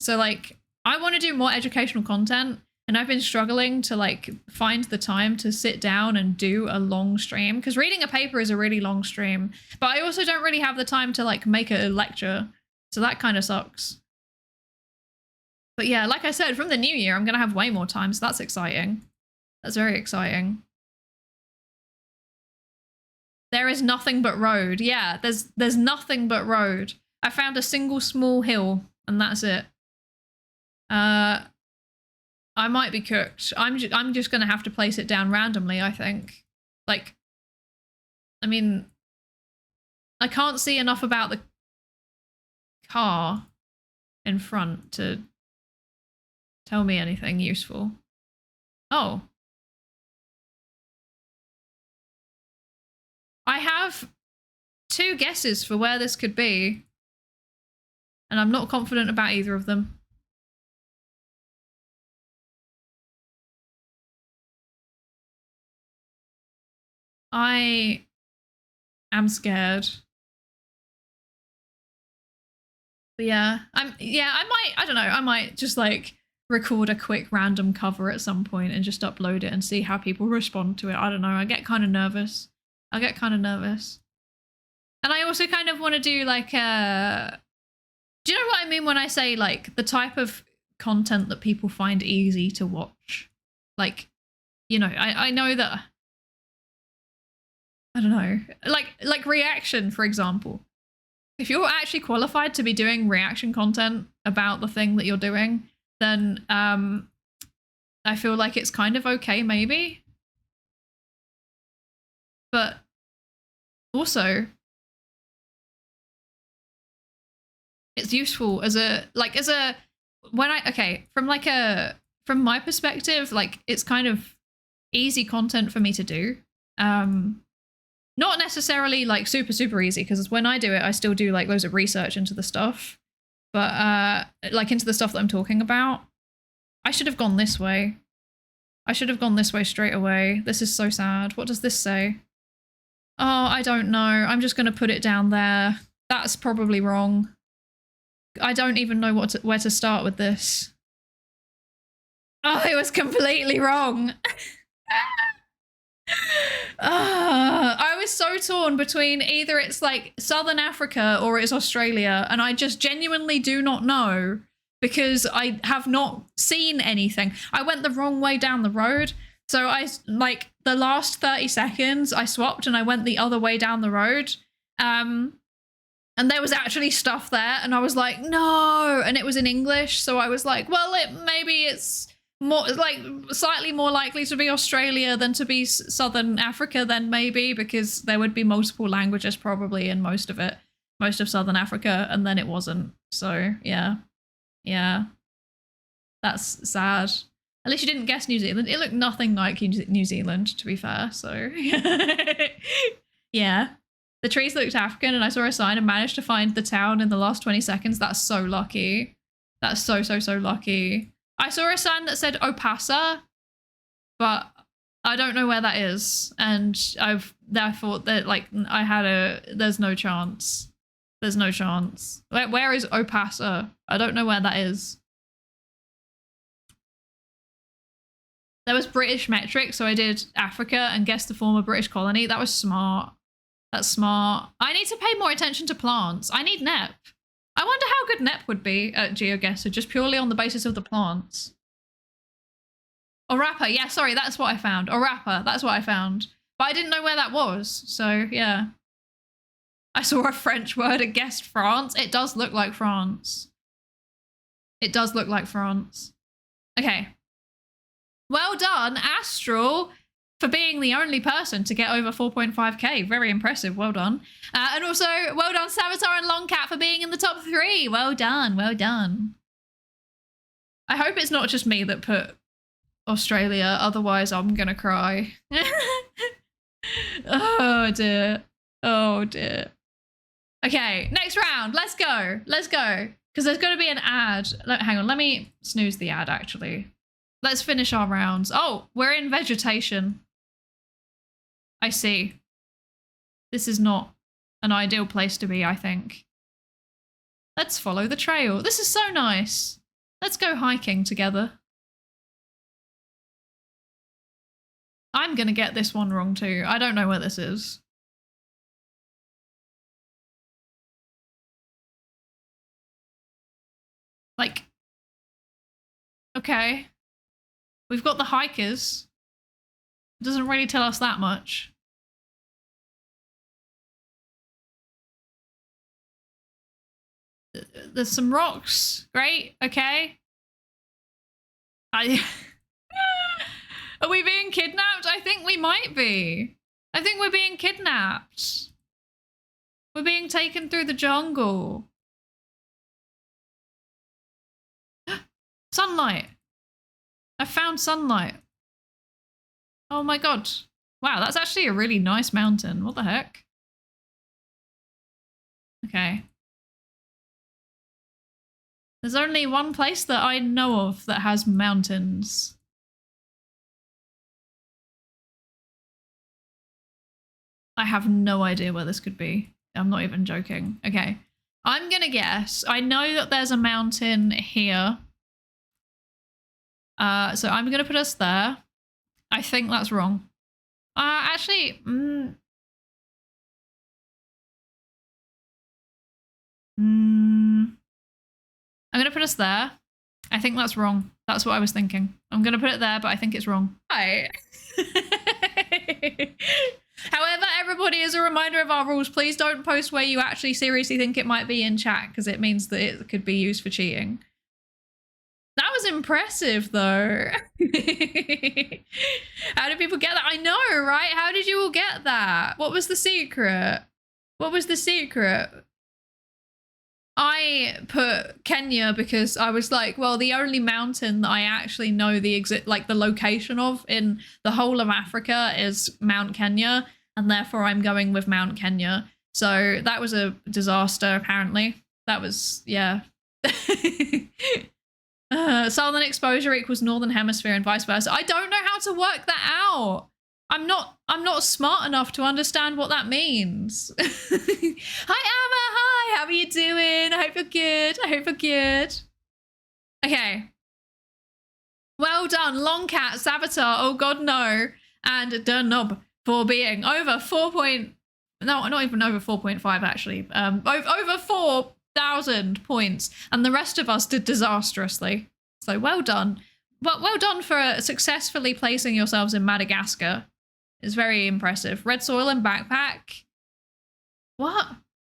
So like I want to do more educational content, and I've been struggling to like find the time to sit down and do a long stream, because reading a paper is a really long stream, but I also don't really have the time to like make a lecture. So that kind of sucks. But yeah, like I said, from the new year, I'm going to have way more time. So that's exciting. That's very exciting. There is nothing but road. Yeah, there's nothing but road. I found a single small hill and that's it. I might be cooked. I'm just going to have to place it down randomly, I think. Like, I mean, I can't see enough about the car in front to tell me anything useful. Oh. I have 2 guesses for where this could be, and I'm not confident about either of them. I am scared. But yeah, I don't know, I might just like record a quick random cover at some point and just upload it and see how people respond to it. I don't know, I get kind of nervous. And I also kind of want to do like do you know what I mean when I say like the type of content that people find easy to watch? Like, you know, I know that, I don't know, like reaction, for example. If you're actually qualified to be doing reaction content about the thing that you're doing, then I feel like it's kind of okay, maybe. But also, it's useful as a, from my perspective, like it's kind of easy content for me to do. Not necessarily like super easy, because when I do it, I still do like loads of research into the stuff, but like into the stuff that I'm talking about. I should have gone this way. I should have gone this way straight away. This is so sad. What does this say? Oh, I don't know. I'm just going to put it down there. That's probably wrong. I don't even know where to start with this. Oh, it was completely wrong. I was so torn between either it's like Southern Africa or it's Australia, and I just genuinely do not know because I have not seen anything. I went the wrong way down the road, so I like the last 30 seconds I swapped and I went the other way down the road, and there was actually stuff there, and I was like, no, and it was in English, so I was like, well, maybe it's more like slightly more likely to be Australia than to be Southern Africa, then maybe, because there would be multiple languages probably in most of Southern Africa, and then it wasn't. So yeah, that's sad. At least you didn't guess New Zealand. It looked nothing like New Zealand, to be fair. So yeah, the trees looked African, and I saw a sign and managed to find the town in the last 20 seconds. That's so lucky. That's so lucky. I saw a sign that said Opasa, but I don't know where that is. And I thought that like there's no chance. There's no chance. Where is Opasa? I don't know where that is. There was British metric, so I did Africa and guessed the former British colony. That was smart. That's smart. I need to pay more attention to plants. I need NEP. I wonder how good NEP would be at Geoguessr, just purely on the basis of the plants. Orapa, yeah, sorry, that's what I found. Orapa, that's what I found. But I didn't know where that was, so yeah. I saw a French word and guessed France. It does look like France. It does look like France. Okay. Well done, Astral, for being the only person to get over 4.5k. Very impressive. Well done. And also, well done, Savitar and Longcat, for being in the top 3. Well done. Well done. I hope it's not just me that put Australia. Otherwise, I'm going to cry. Oh, dear. Oh, dear. Okay, next round. Let's go. Let's go. Because there's going to be an ad. Hang on. Let me snooze the ad, actually. Let's finish our rounds. Oh, we're in vegetation. I see. This is not an ideal place to be, I think. Let's follow the trail. This is so nice. Let's go hiking together. I'm going to get this one wrong too. I don't know where this is. Like, okay. We've got the hikers. It doesn't really tell us that much. There's some rocks. Great. Okay. Are we being kidnapped? I think we might be. I think we're being kidnapped. We're being taken through the jungle. Sunlight. I found sunlight. Oh my god. Wow, that's actually a really nice mountain. What the heck? Okay. There's only one place that I know of that has mountains. I have no idea where this could be. I'm not even joking. Okay. I'm gonna guess. I know that there's a mountain here. So I'm gonna put us there. I think that's wrong. Actually, I'm gonna put us there. I think that's wrong. That's what I was thinking. I'm gonna put it there, but I think it's wrong. Hi. However, everybody, as a reminder of our rules, please don't post where you actually seriously think it might be in chat, because it means that it could be used for cheating. That was impressive, though. How did people get that? I know, right? How did you all get that? What was the secret? What was the secret? I put Kenya because I was like, well, the only mountain that I actually know the location of in the whole of Africa is Mount Kenya, and therefore I'm going with Mount Kenya. So that was a disaster, apparently. That was, yeah. Southern exposure equals northern hemisphere and vice versa. I don't know how to work that out. I'm not smart enough to understand what that means. Hi Emma, hi, how are you doing? I hope you're good. I hope you're good. Okay. Well done, Longcat, Saboteur, oh god no, and Dernob for being over 4. No, not even over 4.5 actually. Over 4,000 points, and the rest of us did disastrously. So well done. Well done for successfully placing yourselves in Madagascar. It's very impressive. Red soil and backpack. What?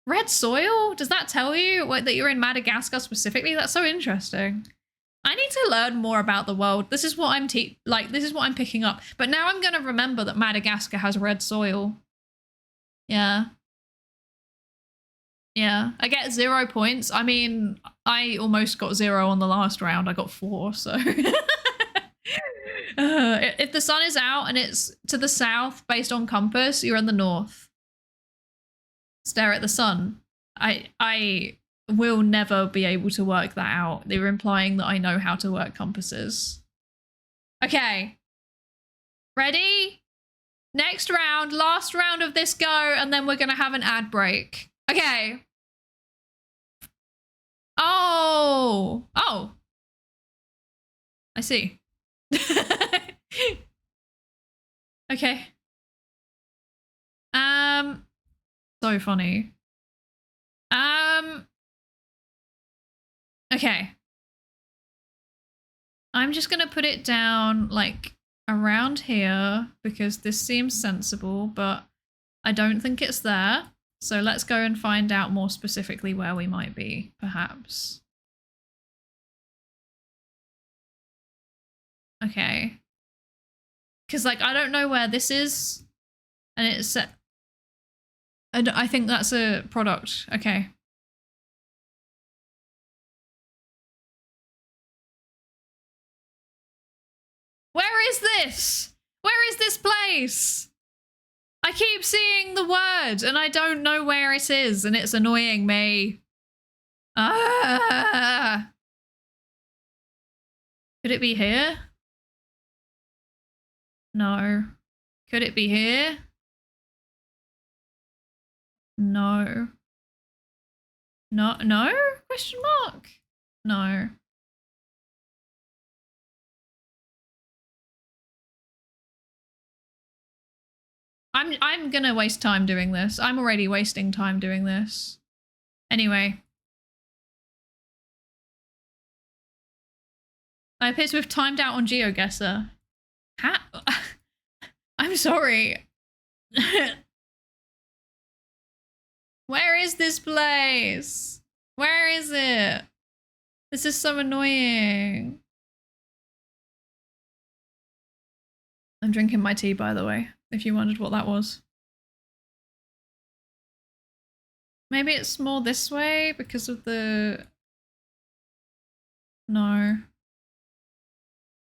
Red soil? Does that tell you that you're in Madagascar specifically? That's so interesting. I need to learn more about the world. This is what I'm this is what I'm picking up. But now I'm going to remember that Madagascar has red soil. Yeah. Yeah. I get 0 points. I mean, I almost got 0 on the last round. I got 4, so... if the sun is out and it's to the south based on compass, you're in the north. Stare at the sun. I will never be able to work that out. They were implying that I know how to work compasses. Okay. Ready? Next round, last round of this go, and then we're gonna have an ad break. Okay. Oh. Oh. I see. Okay. So funny. Okay. I'm just gonna put it down like around here because this seems sensible, but I don't think it's there. So let's go and find out more specifically where we might be, perhaps. Okay. Because, like, I don't know where this is. And it's... I think that's a product. Okay. Where is this? Where is this place? I keep seeing the word and I don't know where it is and it's annoying me. Ah! Could it be here? No. Could it be here? No. No? No? Question mark? No. I'm gonna waste time doing this. I'm already wasting time doing this. Anyway. I appear to have timed out on Geoguessr. I'm sorry. Where is this place? Where is it? This is so annoying. I'm drinking my tea, by the way, if you wondered what that was. Maybe it's more this way because of the... No.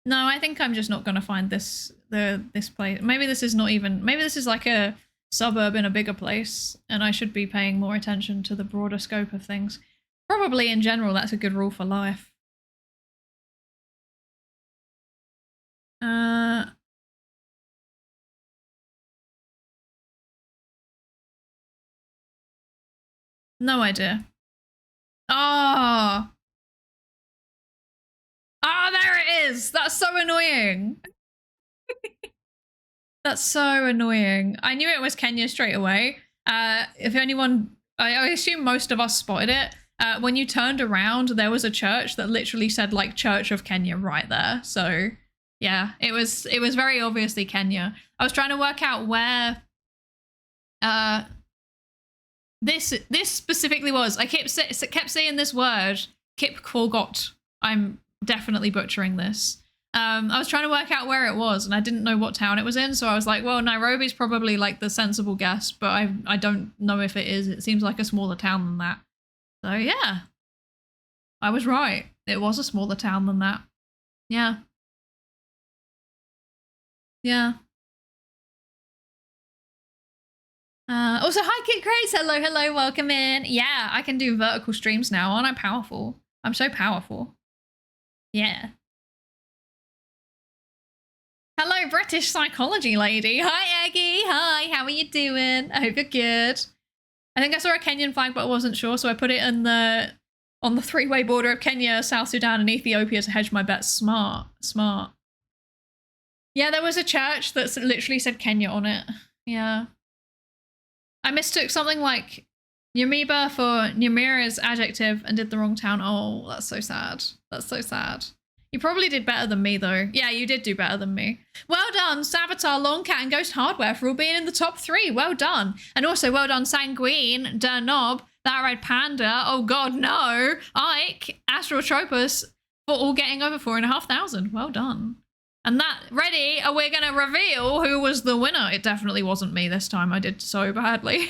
No, I think I'm just not going to find this place. Maybe this is not even... Maybe this is like a suburb in a bigger place and I should be paying more attention to the broader scope of things. Probably in general, that's a good rule for life. No idea. Oh. Oh, there it is. That's so annoying. That's so annoying. I knew it was Kenya straight away. If anyone, I assume most of us spotted it. When you turned around, there was a church that literally said like Church of Kenya right there. So yeah, it was very obviously Kenya. I was trying to work out where this specifically was. I kept saying this word, Kip Korgot. I'm definitely butchering this. I was trying to work out where it was and I didn't know what town it was in, so I was like, well, Nairobi's probably like the sensible guess, but I don't know if it is. It seems like a smaller town than that. So yeah, I was right. It was a smaller town than that. Yeah. Yeah. Also, hi Kid Craze. Hello, hello, welcome in. Yeah, I can do vertical streams now. Aren't I powerful? I'm so powerful. Yeah. Hello, British psychology lady. Hi, Aggie. Hi, how are you doing? I hope you're good. I think I saw a Kenyan flag, but I wasn't sure, so I put it in on the three-way border of Kenya, South Sudan, and Ethiopia to hedge my bets. Smart, smart. Yeah, there was a church that literally said Kenya on it. Yeah. I mistook something like Nyamiba for Nyamira's adjective and did the wrong town. Oh, that's so sad. That's so sad. You probably did better than me, though. Yeah, you did do better than me. Well done, Saboteur, Longcat, and Ghost Hardware for all being in the top 3. Well done. And also, well done, Sanguine, Dernob, That Red Panda, oh god, no, Ike, Astrotropus, for all getting over 4,500. Well done. And that, ready, we're going to reveal who was the winner. It definitely wasn't me this time. I did so badly.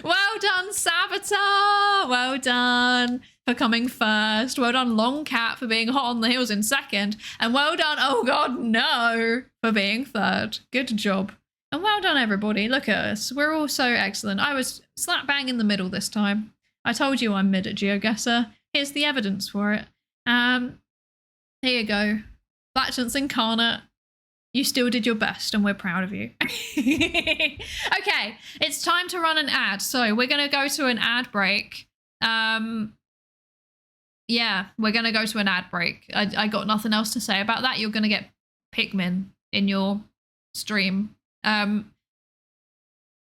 Well done, Saboteur. Well done for coming first. Well done, Longcat, for being hot on the heels in second. And well done, oh god, no, for being third. Good job. And well done, everybody. Look at us. We're all so excellent. I was slap bang in the middle this time. I told you I'm mid at Geoguessr. Here's the evidence for it. Here you go. Blackchance Incarnate. You still did your best and we're proud of you. Okay, it's time to run an ad. So we're going to go to an ad break. Yeah, we're going to go to an ad break. I got nothing else to say about that. You're going to get Pikmin in your stream. I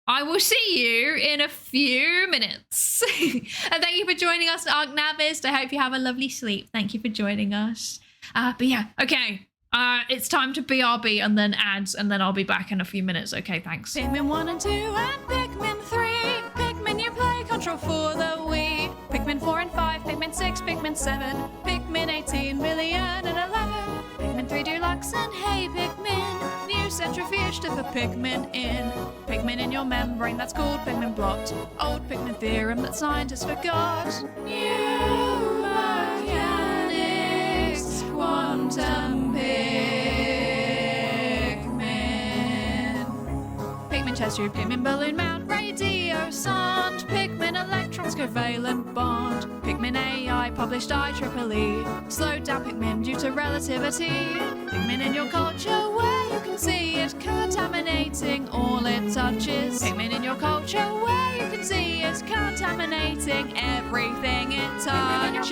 will see you in a few minutes. And thank you for joining us, Arknavist. I hope you have a lovely sleep. Thank you for joining us. But yeah, okay. It's time to BRB and then ads, and then I'll be back in a few minutes. Okay, thanks. Pikmin 1 and 2 and Pikmin 3. Pikmin you play, control for the Wii. Pikmin 4 and 5, Pikmin 6, Pikmin 7. Pikmin 18 million and 11. Pikmin 3 Deluxe and hey Pikmin. New centrifuge to put Pikmin in. Pikmin in your membrane, that's called Pikmin blot. Old Pikmin theorem that scientists forgot. New mechanics, quantum Pikmin. Pikmin chest tube, Pikmin balloon mount, radio sound. Pikmin electrons covalent bond. Pikmin AI published IEEE. Slowed down Pikmin due to relativity. Pikmin in your culture where you can see it contaminating all it touches. Pikmin in your culture where you can see it contaminating everything it touches.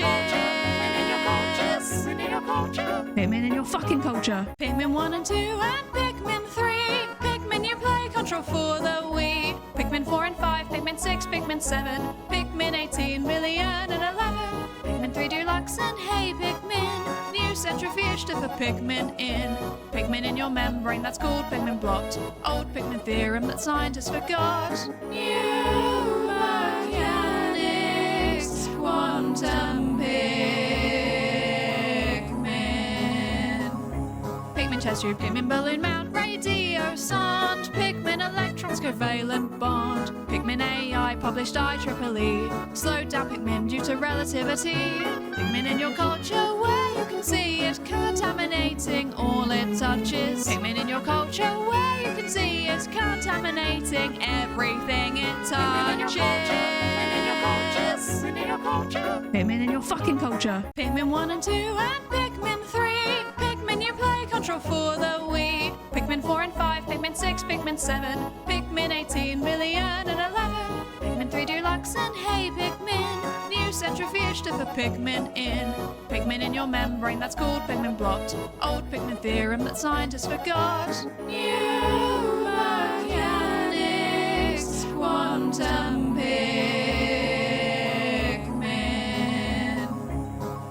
Pikmin in your fucking culture. Pikmin 1 and 2 and Pikmin 3. Pikmin you play, control for the Wii. Pikmin 4 and 5, Pikmin 6, Pikmin 7. Pikmin 18 million and 11. Pikmin 3 Deluxe and hey Pikmin. New centrifuge to put Pikmin in. Pikmin in your membrane, that's called Pikmin blot. Old Pikmin theorem that scientists forgot. New mechanics, quantum Pikmin. Pikmin chest tube, Pikmin balloon mount, radio sound. Pikmin electrons covalent bond. Pikmin AI published IEEE. Slowed down Pikmin due to relativity. Pikmin in your culture where you can see it contaminating all it touches. Pikmin in your culture where you can see it contaminating everything it touches. Pikmin in your fucking culture. Pikmin 1 and 2 and Pikmin 3. Pikmin you play, control for the Wii. Pikmin 4 and 5, Pikmin 6, Pikmin 7. Pikmin 18 million and 11. Pikmin 3 Deluxe and hey Pikmin. New centrifuge to put Pikmin in. Pikmin in your membrane, that's called Pikmin blot. Old Pikmin theorem that scientists forgot. New mechanics, quantum Pikmin.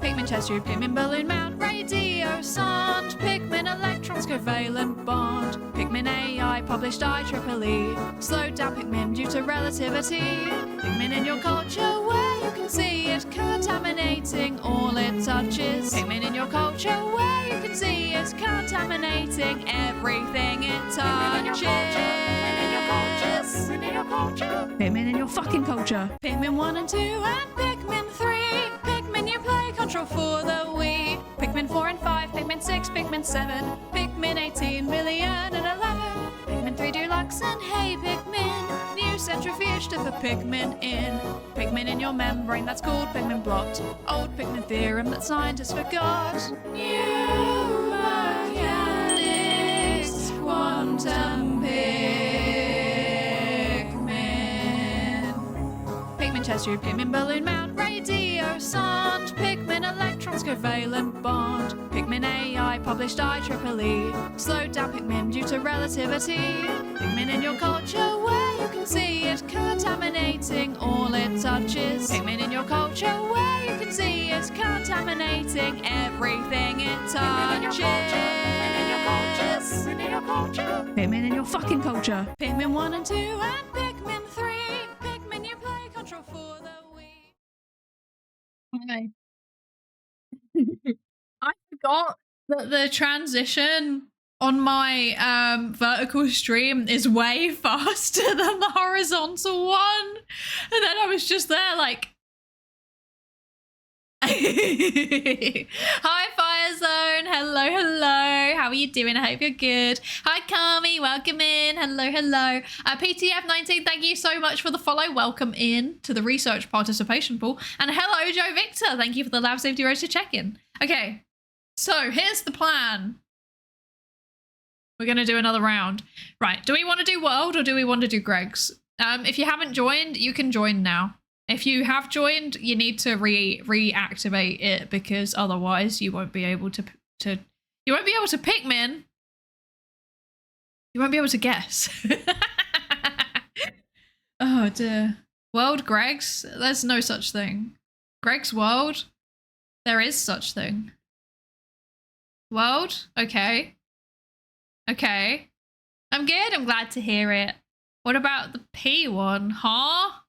Pikmin chest tube, Pikmin balloon mount, radio sound. Pikmin electrons covalent bond. Pikmin AI published IEEE. Slowed down Pikmin due to relativity. Pikmin in your culture where you can see it contaminating all it touches. Pikmin in your culture where you can see it contaminating everything it touches. Pikmin in your fucking culture. Pikmin 1 and 2 and Pikmin 7, Pikmin 18 million and 11, Pikmin 3 Deluxe and hey Pikmin, new centrifuge to put Pikmin in. Pikmin in your membrane, that's called Pikmin blot. Old Pikmin theorem that scientists forgot. New mechanics, quantum Pikmin. Pikmin chest tube, Pikmin balloon mount, radio sound, Pikmin electrons covalent bond, Pikmin AI published IEEE, slowed down Pikmin due to relativity. Pikmin in your culture where you can see it contaminating all it touches. Pikmin in your culture where you can see it contaminating everything it touches. Pikmin in your culture. Pikmin in your culture. Pikmin in your fucking culture. Pikmin 1 and 2 and Pikmin 3. Pikmin you play control for the Wii. Okay. I forgot that the transition on my vertical stream is way faster than the horizontal one. And then I was just there like... Hi Firezone, hello, hello. How are you doing? I hope you're good. Hi Kami, welcome in. Hello, hello. PTF19, thank you so much for the follow. Welcome in to the research participation pool. And hello Joe Victor, thank you for the lab safety road to check-in. Okay, so here's the plan. We're gonna do another round. Right, do we want to do world or do we want to do Greg's? If you haven't joined, you can join now. If you have joined, you need to reactivate it because otherwise you won't be able to you won't be able to Pikmin. You won't be able to guess. Oh dear. World Greg's? There's no such thing. Greg's world? There is such thing. World? Okay. Okay. I'm good. I'm glad to hear it. What about the P one? Huh?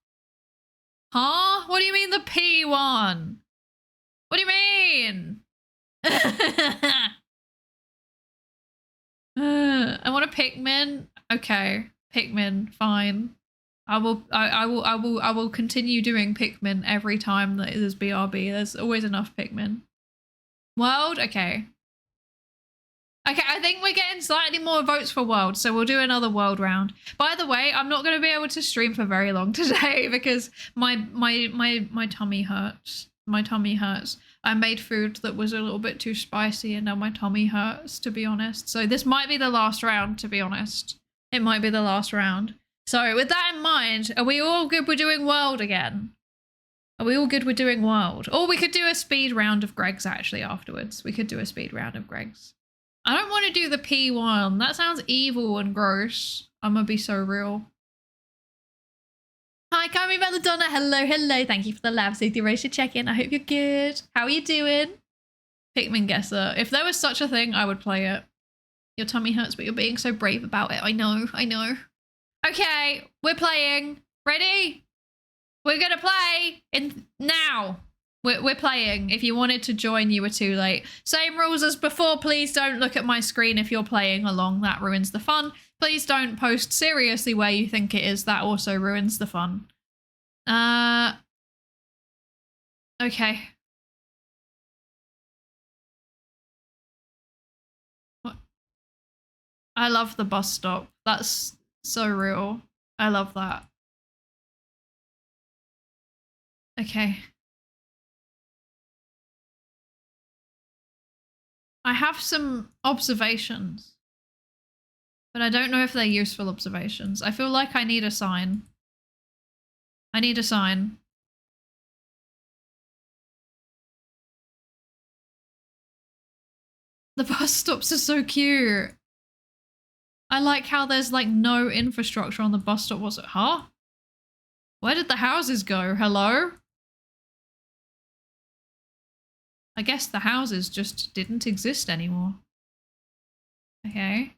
Huh? What do you mean the P one? What do you mean? I want a Pikmin. Okay. Pikmin, fine. I will continue doing Pikmin every time that there's BRB. There's always enough Pikmin. World? Okay. Okay, I think we're getting slightly more votes for world, so we'll do another world round. By the way, I'm not going to be able to stream for very long today because my tummy hurts. My tummy hurts. I made food that was a little bit too spicy and now my tummy hurts, to be honest. So this might be the last round, to be honest. It might be the last round. So with that in mind, are we all good with doing world again? Are we all good with doing world? Or we could do a speed round of Greg's actually afterwards. We could do a speed round of Greg's. I don't want to do the P1. That sounds evil and gross. I'm gonna be so real. Hi, Kami Belladonna. Hello, hello. Thank you for the lab safety race to check in. I hope you're good. How are you doing? Pikmin Guesser. If there was such a thing, I would play it. Your tummy hurts, but you're being so brave about it. I know, I know. Okay, we're playing. Ready? We're gonna play in now. We're playing. If you wanted to join, you were too late. Same rules as before. Please don't look at my screen if you're playing along. That ruins the fun. Please don't post seriously where you think it is. That also ruins the fun. Okay. What? I love the bus stop. That's so real. I love that. Okay. I have some observations, but I don't know if they're useful observations. I feel like I need a sign. I need a sign. The bus stops are so cute. I like how there's like no infrastructure on the bus stop. Was it? Huh? Where did the houses go? Hello? I guess the houses just didn't exist anymore. Okay.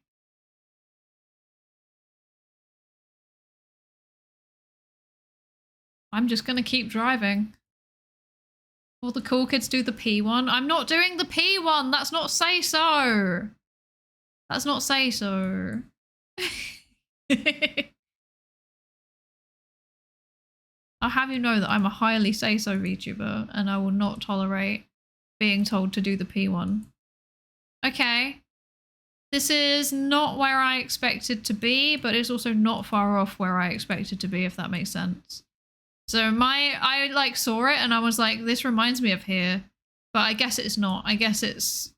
I'm just gonna keep driving. All the cool kids do the P1. I'm not doing the P1. That's not say so. That's not say so. I'll have you know that I'm a highly say so VTuber and I will not tolerate being told to do the P1. Okay. This is not where I expected to be, but it's also not far off where I expected to be, if that makes sense. So I like saw it and I was like, this reminds me of here, but I guess it's not. I guess it's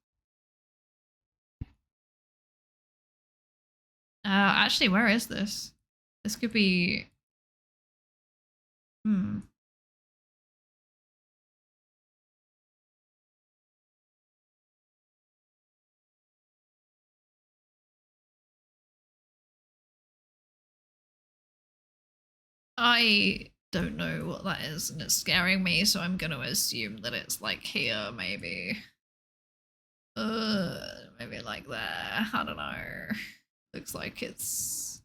actually, where is this? This could be I don't know what that is and it's scaring me, so I'm gonna assume that it's like here, maybe. Maybe like there. I don't know. Looks like it's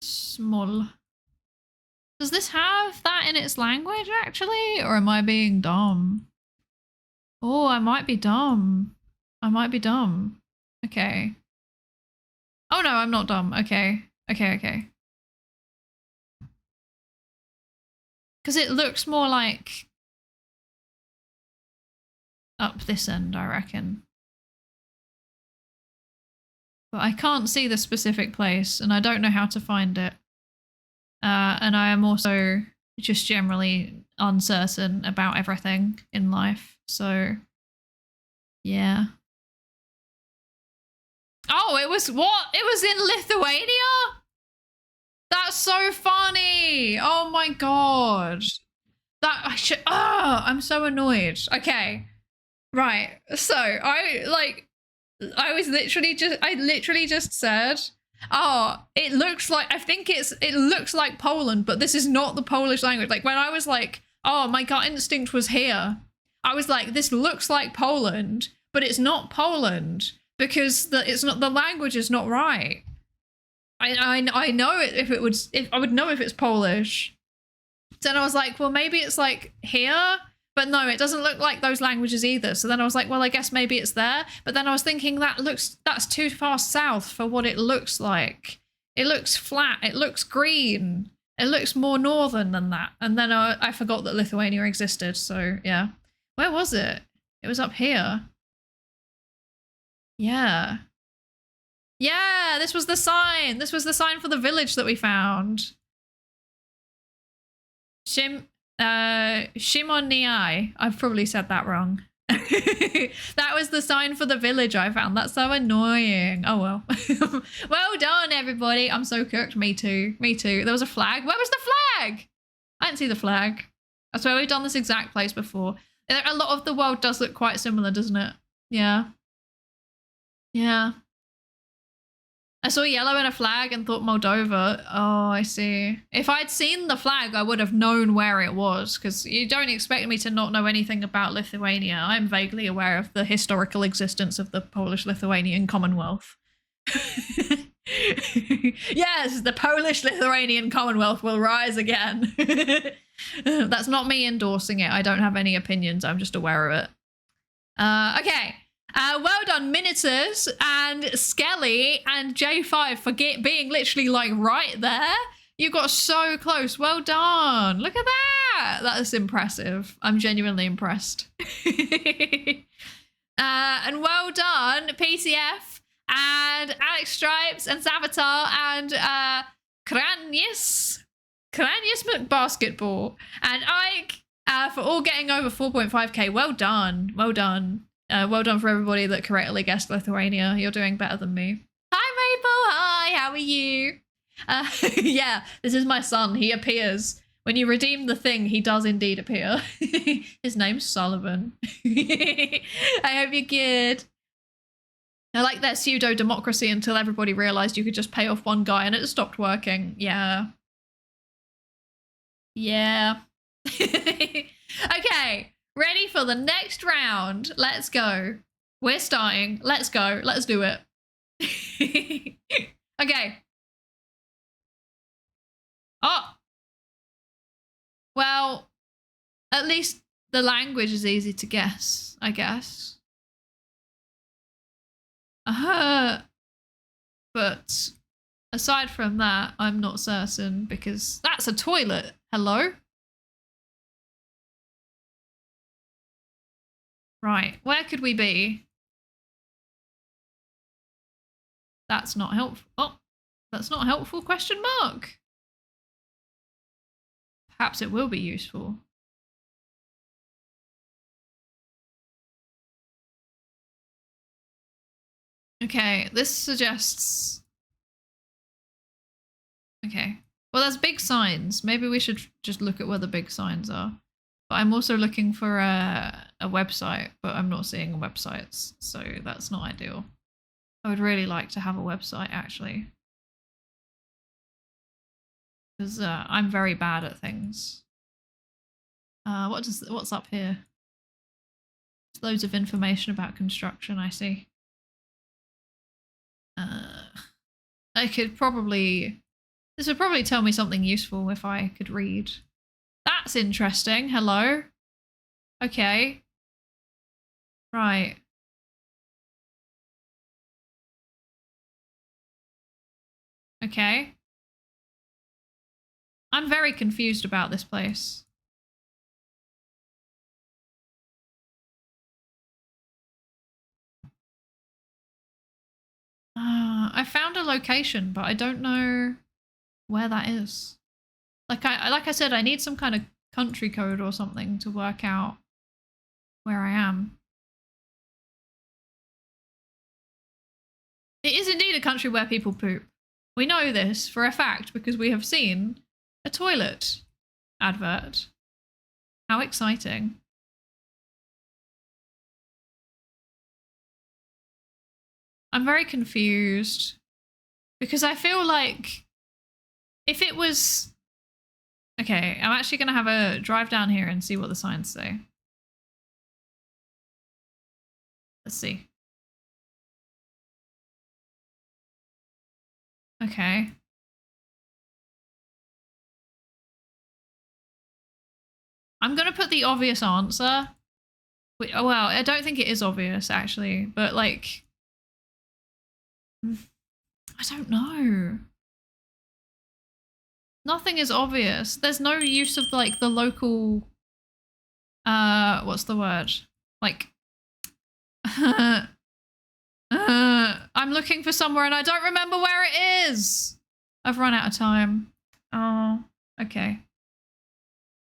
small. Does this have that in its language actually? Or am I being dumb? Oh, I might be dumb. I might be dumb. Okay. Oh no, I'm not dumb. Okay. Okay. Because it looks more like up this end, I reckon. But I can't see the specific place and I don't know how to find it. And I am also just generally uncertain about everything in life. So, yeah. Oh, it was what? It was in Lithuania? That's so funny. Oh my god. That I should I'm so annoyed. Okay. Right. So, I literally just said, oh, it looks like it looks like Poland, but this is not the Polish language. Like when I was like, oh, my gut instinct was here. I was like, this looks like Poland, but it's not Poland because the language is not right. I know it if I would know if it's Polish. Then I was like, well, maybe it's like here, but no, it doesn't look like those languages either. So then I was like, well, I guess maybe it's there. But then I was thinking that's too far south for what it looks like. It looks flat. It looks green. It looks more northern than that. And then I forgot that Lithuania existed. So yeah, where was it? It was up here. Yeah. Yeah, this was the sign. This was the sign for the village that we found. Shimoniai. I've probably said that wrong. That was the sign for the village I found. That's so annoying. Oh well. Well done, everybody. I'm so cooked. Me too. Me too. There was a flag. Where was the flag? I didn't see the flag. I swear we've done this exact place before. A lot of the world does look quite similar, doesn't it? Yeah. Yeah. I saw yellow in a flag and thought Moldova. Oh, I see. If I'd seen the flag, I would have known where it was, because you don't expect me to not know anything about Lithuania. I'm vaguely aware of the historical existence of the Polish-Lithuanian Commonwealth. Yes, the Polish-Lithuanian Commonwealth will rise again. That's not me endorsing it. I don't have any opinions. I'm just aware of it. Okay. Well done, Minitors and Skelly and J5 for being literally like right there. You got so close. Well done. Look at that. That is impressive. I'm genuinely impressed. And well done, PCF and Alex Stripes and Savitar and Kranius Basketball and Ike for all getting over 4.5k. Well done. Well done. Well done for everybody that correctly guessed Lithuania. You're doing better than me. Hi, Maple. Hi, how are you? Yeah, this is my son. He appears. When you redeem the thing, he does indeed appear. His name's Sullivan. I hope you're good. I like their pseudo-democracy until everybody realised you could just pay off one guy and it stopped working. Yeah. Yeah. Okay. Ready for the next round. Let's go. We're starting. Let's go. Let's do it. Okay. Oh. Well, at least the language is easy to guess, I guess. But aside from that, I'm not certain because that's a toilet. Hello? Right, where could we be? That's not helpful. Oh, that's not helpful, question mark. Perhaps it will be useful. Okay, this suggests... Okay. Well, there's big signs. Maybe we should just look at where the big signs are. But I'm also looking for a website, but I'm not seeing websites, so that's not ideal. I would really like to have a website, actually. Because I'm very bad at things. What's up here? There's loads of information about construction, I see. I could probably... This would probably tell me something useful if I could read. That's interesting. Hello. Okay. Right. Okay. I'm very confused about this place. I found a location, but I don't know where that is. Like I said, I need some kind of country code or something to work out where I am. It is indeed a country where people poop. We know this for a fact because we have seen a toilet advert. How exciting. I'm very confused because I feel like if it was... Okay, I'm actually going to have a drive down here and see what the signs say. Let's see. Okay. I'm going to put the obvious answer. Well, I don't think it is obvious, actually, but like... I don't know. Nothing is obvious. There's no use of like the local... what's the word? Like... I'm looking for somewhere and I don't remember where it is. I've run out of time. Oh, okay.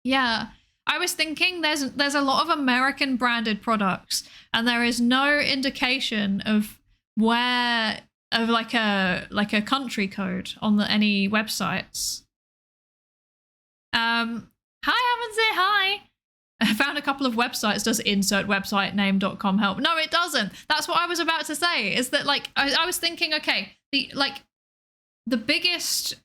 Yeah, I was thinking there's a lot of American branded products and there is no indication of where of like a country code on any websites. Hi, Avanzir, hi. I found a couple of websites. Does insert website name.com help? No, it doesn't. That's what I was about to say, is that like I was thinking, okay, the biggest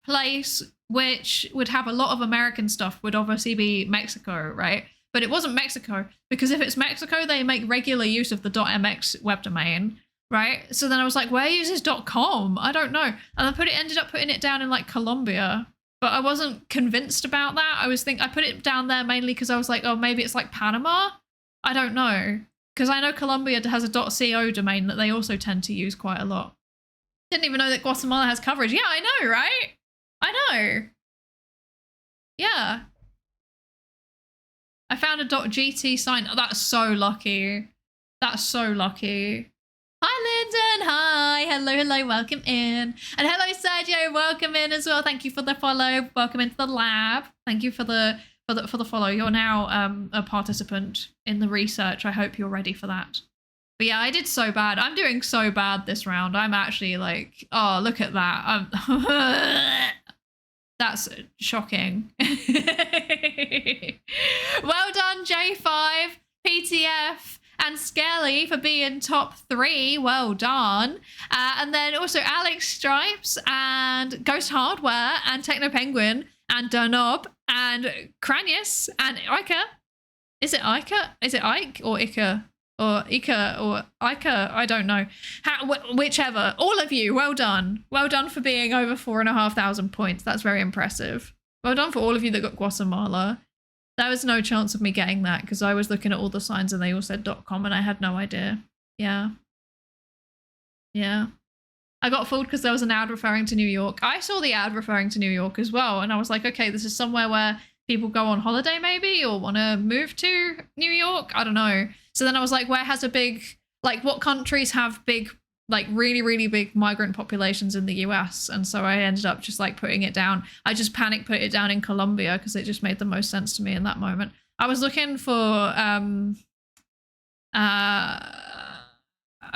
place which would have a lot of American stuff would obviously be Mexico, right? But it wasn't Mexico, because if it's Mexico, they make regular use of the .mx web domain, right? So then I was like, where uses .com? I don't know. And I ended up putting it down in like Colombia. But I wasn't convinced about that. I put it down there mainly because I was like, oh, maybe it's like Panama? I don't know. Because I know Colombia has a .co domain that they also tend to use quite a lot. Didn't even know that Guatemala has coverage. Yeah, I know, right? I know. Yeah. I found a .gt sign. Oh, that's so lucky. That's so lucky. Hi, Lyndon. Hi. Hello, hello. Welcome in. And hello, Sergio. Welcome in as well. Thank you for the follow. Welcome into the lab. Thank you for the follow. You're now a participant in the research. I hope you're ready for that. But yeah, I did so bad. I'm doing so bad this round. I'm actually like, oh, look at that. That's shocking. Well done, J5, PTF. And Skelly for being top 3. Well done. And then also Alex Stripes and Ghost Hardware and Techno Penguin and Donob and Cranius and Ica. Is it Ica? Is it Ike or Ica? Or Ica or Ica? I don't know. Whichever. All of you, well done. Well done for being over 4,500 points. That's very impressive. Well done for all of you that got Guatemala. There was no chance of me getting that because I was looking at all the signs and they all said .com and I had no idea. Yeah. Yeah. I got fooled because there was an ad referring to New York. I saw the ad referring to New York as well and I was like, okay, this is somewhere where people go on holiday maybe or want to move to New York. I don't know. So then I was like, where has a big, like what countries have big like really, really big migrant populations in the US. And so I ended up just like putting it down. I just panic put it down in Colombia because it just made the most sense to me in that moment. I was looking for, I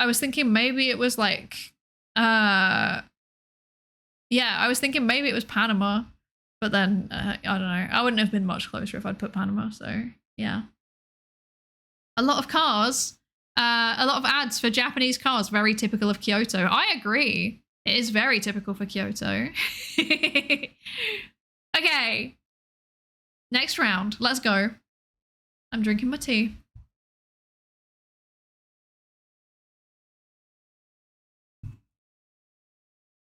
was thinking maybe it was like, yeah, I was thinking maybe it was Panama, but then I don't know. I wouldn't have been much closer if I'd put Panama. So yeah. A lot of cars, a lot of ads for Japanese cars, very typical of Kyoto. I agree. It is very typical for Kyoto. Okay. Next round. Let's go. I'm drinking my tea.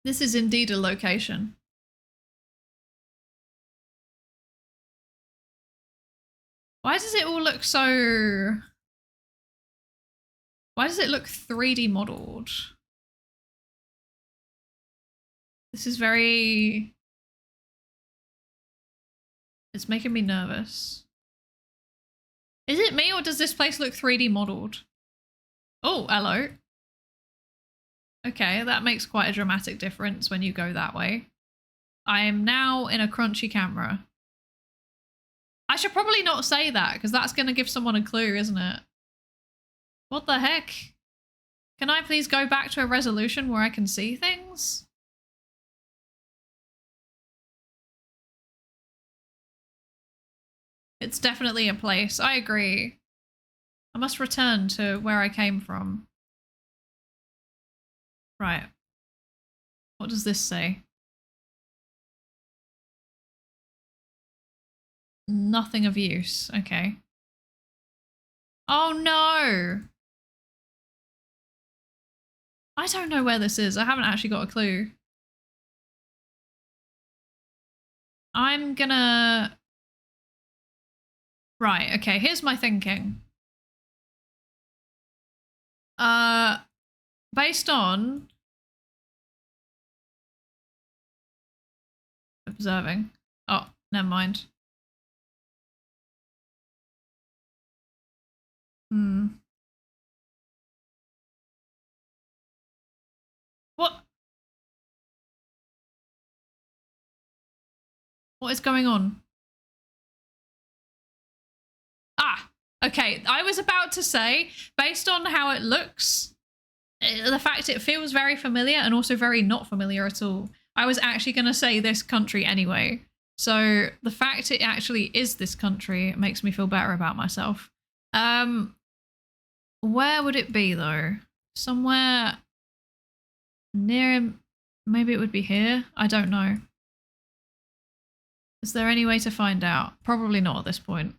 This is indeed a location. Why does it all look so... Why does it look 3D modeled? This is very... It's making me nervous. Is it me or does this place look 3D modeled? Oh, hello. Okay, that makes quite a dramatic difference when you go that way. I am now in a crunchy camera. I should probably not say that because that's going to give someone a clue, isn't it? What the heck? Can I please go back to a resolution where I can see things? It's definitely a place. I agree. I must return to where I came from. Right. What does this say? Nothing of use. Okay. Oh no! I don't know where this is. I haven't actually got a clue. I'm gonna... Right, okay, here's my thinking. Based on... Observing. Oh, never mind. What? What is going on? Ah, okay. I was about to say, based on how it looks, the fact it feels very familiar and also very not familiar at all. I was actually going to say this country anyway. So the fact it actually is this country makes me feel better about myself. Where would it be though? Somewhere near him. Maybe it would be here. I don't know. Is there any way to find out? Probably not at this point.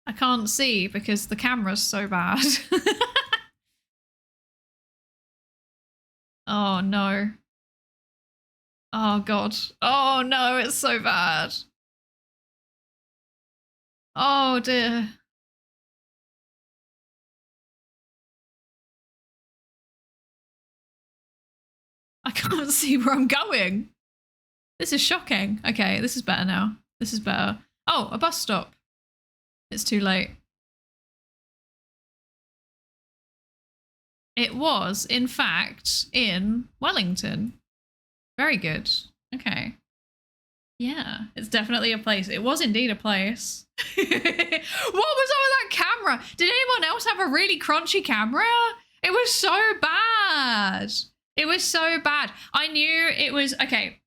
I can't see because the camera's so bad. Oh no. Oh god. Oh no, it's so bad. Oh dear. I can't see where I'm going. This is shocking. Okay, this is better now. This is better. Oh, a bus stop. It's too late. It was, in fact, in Wellington. Very good. Okay. Yeah, it's definitely a place. It was indeed a place. What was up with that camera? Did anyone else have a really crunchy camera? It was so bad. It was so bad. I knew it was... Okay,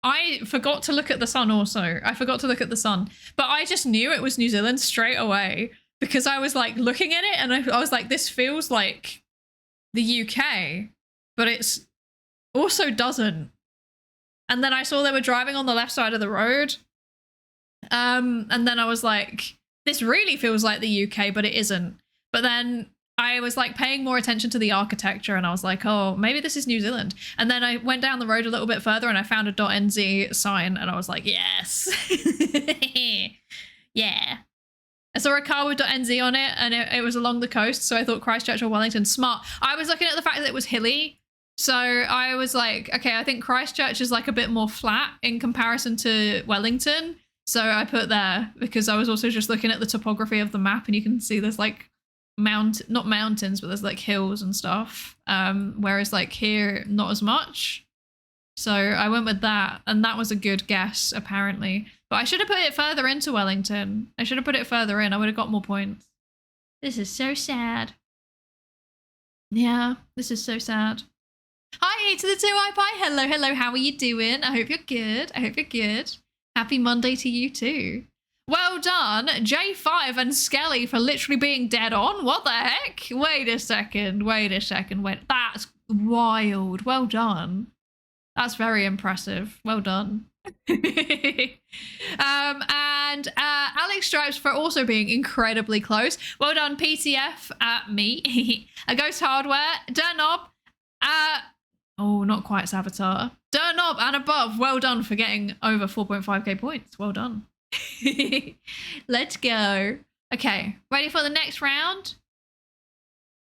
I forgot to look at the sun also. I forgot to look at the sun. But I just knew it was New Zealand straight away because I was like looking at it and I was like, this feels like the UK, but it's also doesn't. And then I saw they were driving on the left side of the road. And then I was like, this really feels like the UK, but it isn't. But then I was like paying more attention to the architecture and I was like, oh, maybe this is New Zealand. And then I went down the road a little bit further and I found a .nz sign and I was like, yes. Yeah. I saw a car with .nz on it and it was along the coast. So I thought Christchurch or Wellington. Smart. I was looking at the fact that it was hilly. So I was like, okay, I think Christchurch is like a bit more flat in comparison to Wellington. So I put there because I was also just looking at the topography of the map and you can see there's like not mountains, but there's like hills and stuff. Whereas like here, not as much. So I went with that, and that was a good guess, apparently. But I should have put it further into Wellington. I should have put it further in. I would have got more points. This is so sad. Yeah, this is so sad. Hi, to the 2i Pie. Hello, hello. How are you doing? I hope you're good. I hope you're good. Happy Monday to you too. Well done, J5 and Skelly, for literally being dead on. What the heck? Wait a second. Wait. That's wild. Well done. That's very impressive. Well done. And Alex Stripes for also being incredibly close. Well done, PTF, me. A Ghost Hardware, Durnob, oh, not quite Saboteur. Durnob and above. Well done for getting over 4.5k points. Well done. Let's go. Okay, ready for the next round?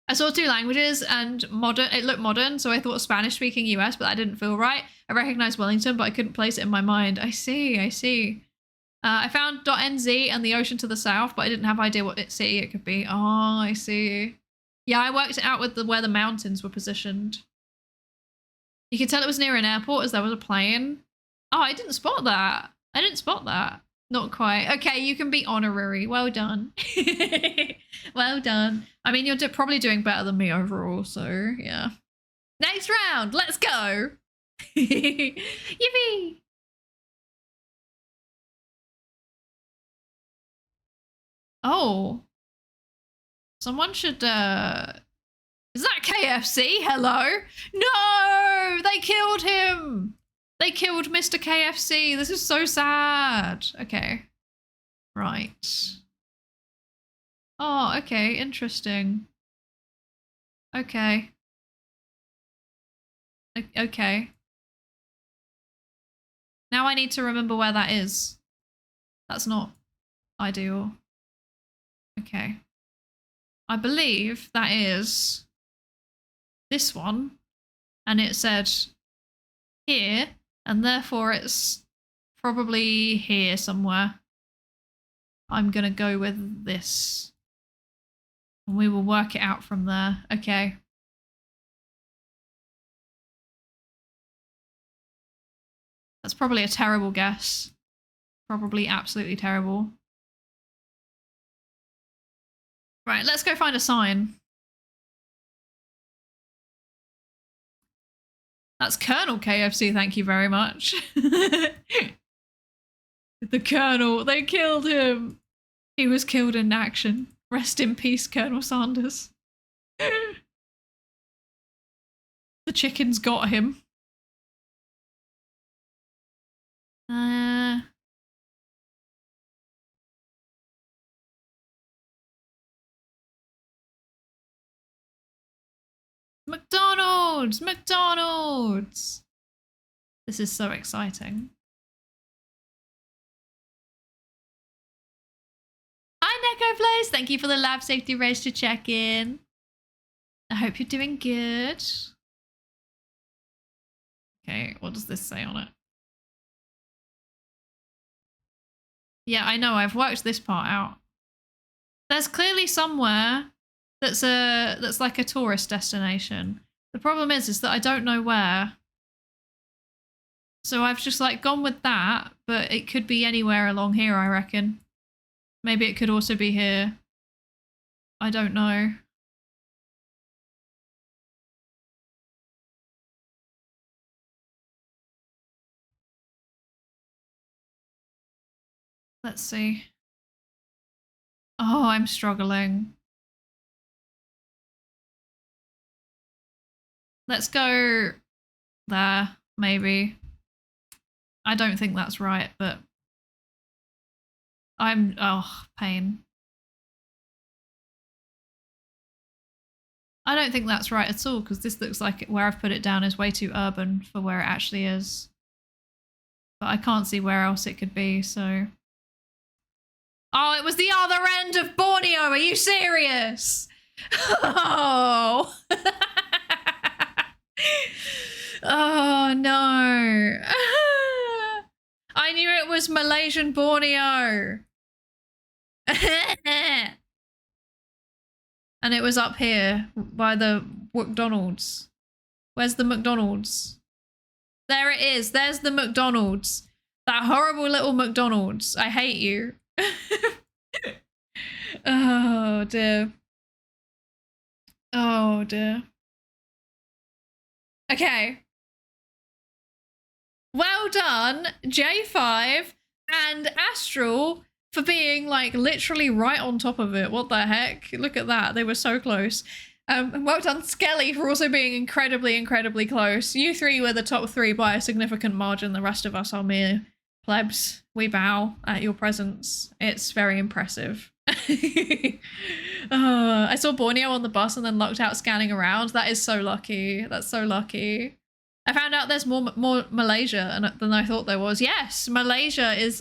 I saw 2 languages and modern. It looked modern, so I thought Spanish-speaking US, but that didn't feel right. I recognized Wellington, but I couldn't place it in my mind. I see. I found .nz and the ocean to the south, but I didn't have idea what city it could be. Oh, I see. Yeah, I worked it out with where the mountains were positioned. You could tell it was near an airport as there was a plane. Oh, I didn't spot that. Not quite. Okay, you can be honorary. Well done. Well done. I mean, you're probably doing better than me overall, so yeah. Next round, let's go. Yippee. Oh. Someone should, is that KFC? Hello? No! They killed him! They killed Mr. KFC. This is so sad. Okay. Right. Oh, okay. Interesting. Okay. Okay. Now I need to remember where that is. That's not ideal. Okay. I believe that is this one. And it said here, and therefore it's probably here somewhere. I'm gonna go with this. And we will work it out from there. Okay. That's probably a terrible guess. Probably absolutely terrible. Right, let's go find a sign. That's Colonel KFC, thank you very much. The Colonel, they killed him. He was killed in action. Rest in peace, Colonel Sanders. The chickens got him. McDonald's! McDonald's! This is so exciting. Hi, Neko Blaze! Thank you for the lab safety race to check in. I hope you're doing good. Okay, what does this say on it? Yeah, I know, I've worked this part out. There's clearly somewhere that's like a tourist destination. The problem is that I don't know where. So I've just like gone with that, but it could be anywhere along here, I reckon. Maybe it could also be here. I don't know. Let's see. Oh, I'm struggling. Let's go there, maybe. I don't think that's right, but oh, pain. I don't think that's right at all, because this looks like where I've put it down is way too urban for where it actually is. But I can't see where else it could be, so. Oh, it was the other end of Borneo, are you serious? Oh. Oh no. I knew it was Malaysian Borneo. And it was up here by the McDonald's. Where's the McDonald's? There it is. There's the McDonald's. That horrible little McDonald's. I hate you. Oh dear. Oh dear. Okay. Well done, J5 and Astral, for being like literally right on top of it. What the heck? Look at that. They were so close. And well done, Skelly, for also being incredibly close. You three were the top three by a significant margin. The rest of us are mere plebs. We bow at your presence. It's very impressive. I saw Borneo on the bus and then locked out scanning around. That is so lucky. That's so lucky. I found out there's more Malaysia than I thought there was. Yes, Malaysia is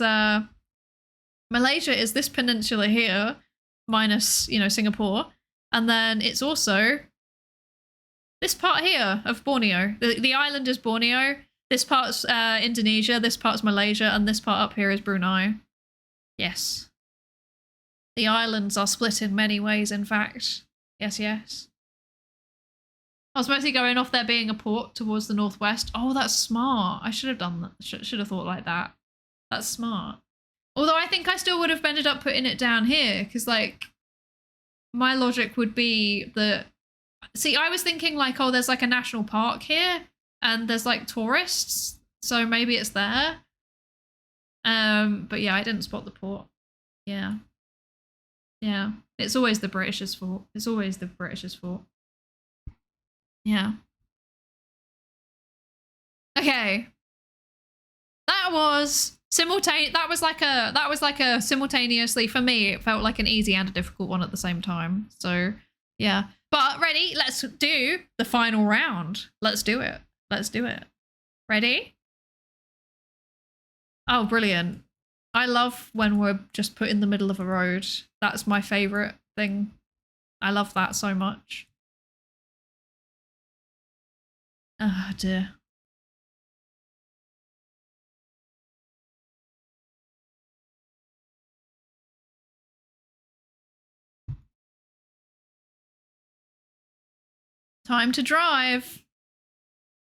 this peninsula here, minus, you know, Singapore. And then it's also this part here of Borneo. The island is Borneo. This part's Indonesia, this part's Malaysia, and this part up here is Brunei. Yes. The islands are split in many ways, in fact. Yes, yes. I was mostly going off there being a port towards the northwest. Oh, that's smart. I should have done that. Should have thought like that. That's smart. Although I think I still would have ended up putting it down here, because, like, my logic would be that... See, I was thinking, like, oh, there's, like, a national park here, and there's, like, tourists, so maybe it's there. But yeah, I didn't spot the port. Yeah. Yeah. It's always the British's fault. It's always the British's fault. Yeah. Okay. That was simultaneous. That was like a simultaneously, for me, it felt like an easy and a difficult one at the same time. So yeah. But ready? Let's do the final round. Let's do it. Let's do it. Ready? Oh, brilliant. I love when we're just put in the middle of a road. That's my favorite thing. I love that so much. Oh dear. Time to drive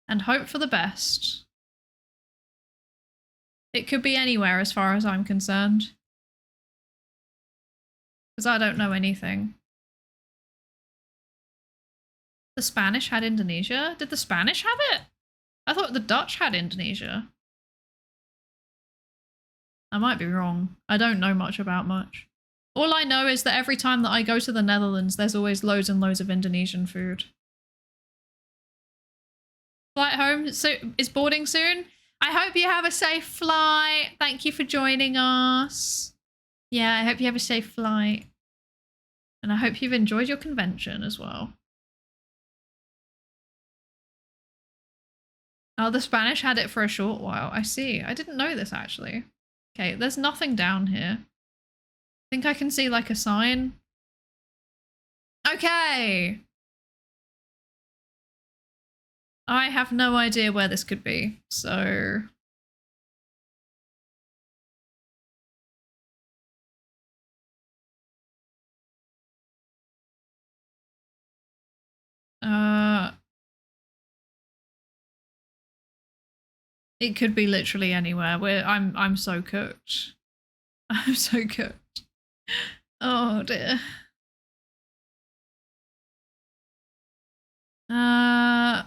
and hope for the best. It could be anywhere as far as I'm concerned. Because I don't know anything. The Spanish had Indonesia? Did the Spanish have it? I thought the Dutch had Indonesia. I might be wrong. I don't know much about much. All I know is that every time that I go to the Netherlands, there's always loads and loads of Indonesian food. Flight home is boarding soon. I hope you have a safe flight. Thank you for joining us. Yeah, I hope you have a safe flight. And I hope you've enjoyed your convention as well. Oh, the Spanish had it for a short while. I see. I didn't know this, actually. Okay, there's nothing down here. I think I can see, like, a sign. Okay. I have no idea where this could be, so... It could be literally anywhere. I'm so cooked. I'm so cooked. Oh dear. Well,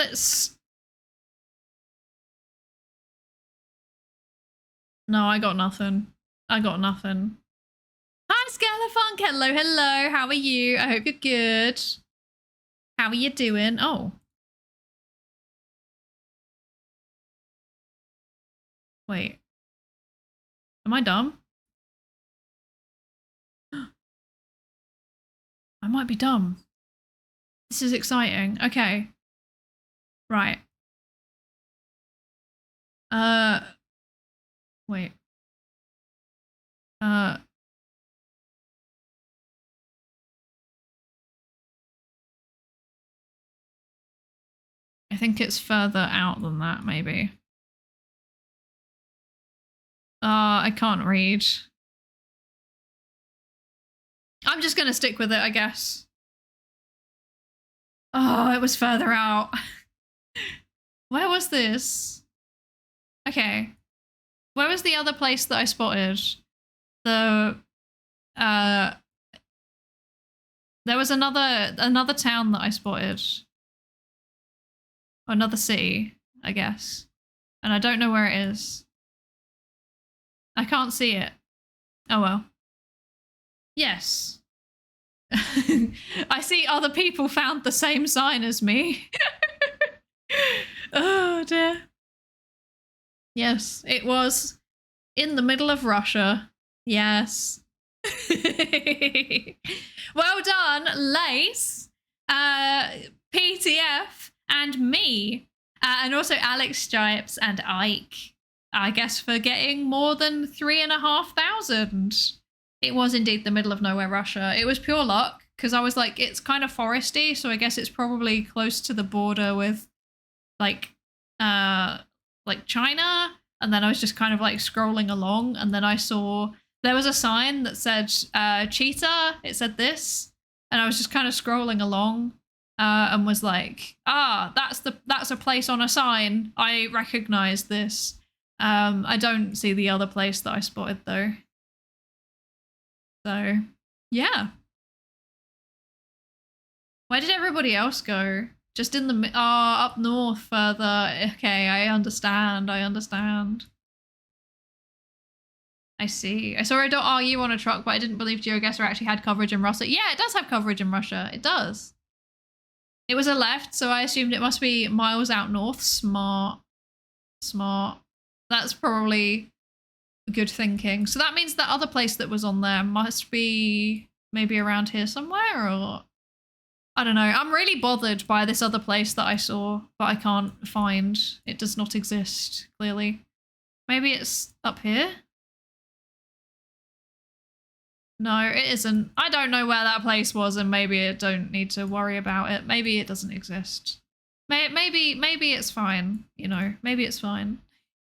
it's... No, I got nothing. I got nothing. Hi, Scalafunk. Hello, hello. How are you? I hope you're good. How are you doing? Oh. Wait. Am I dumb? I might be dumb. This is exciting. Okay. Right. Wait. I think it's further out than that, maybe. I can't read. I'm just going to stick with it, I guess. Oh, it was further out. Where was this? Okay. Where was the other place that I spotted? There was another town that I spotted. Or another city, I guess. And I don't know where it is. I can't see it. Oh well. Yes. I see other people found the same sign as me. Oh dear. Yes, it was in the middle of Russia. Yes. Well done, Lace, PTF, and me. And also Alex Stripes and Ike. I guess for getting more than 3,500. It was indeed the middle of nowhere, Russia. It was pure luck because I was like, it's kind of foresty, so I guess it's probably close to the border with like China. And then I was just kind of like scrolling along, and then I saw there was a sign that said cheetah. It said this, and I was just kind of scrolling along and was like, that's a place on a sign. I recognize this. I don't see the other place that I spotted though. So, yeah. Where did everybody else go? Just in the up north further. Okay, I understand. I see. I saw a .ru on a truck, but I didn't believe Geoguessr actually had coverage in Russia. Yeah, it does have coverage in Russia. It does. It was a left, so I assumed it must be miles out north. Smart. That's probably good thinking. So that means that other place that was on there must be maybe around here somewhere, or I don't know. I'm really bothered by this other place that I saw, but I can't find. It does not exist, clearly. Maybe it's up here? No, it isn't. I don't know where that place was, and maybe I don't need to worry about it. Maybe it doesn't exist. Maybe it's fine. You know, maybe it's fine.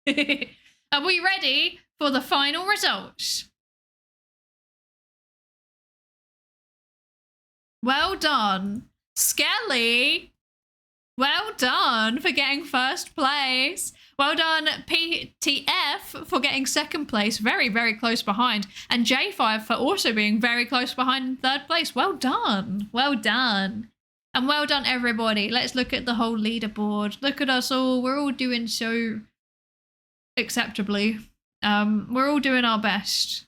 Are we ready for the final results? Well done, Skelly. Well done for getting first place. Well done, PTF, for getting second place. Very, very close behind. And J5 for also being very close behind in third place. Well done. Well done. And well done, everybody. Let's look at the whole leaderboard. Look at us all. We're all doing so acceptably. We're all doing our best.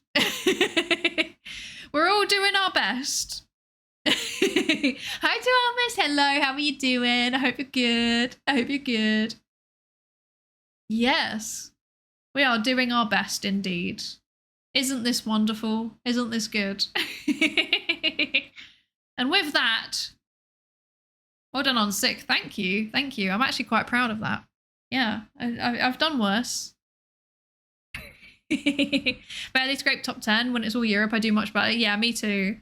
We're all doing our best. Hi to Almas. Hello, how are you doing? I hope you're good. Yes, we are doing our best indeed. Isn't this wonderful? Isn't this good? And with that, well done on 6. Thank you. I'm actually quite proud of that. Yeah, I've done worse. Barely scraped top 10 when it's all Europe. I do much better. Yeah, me too.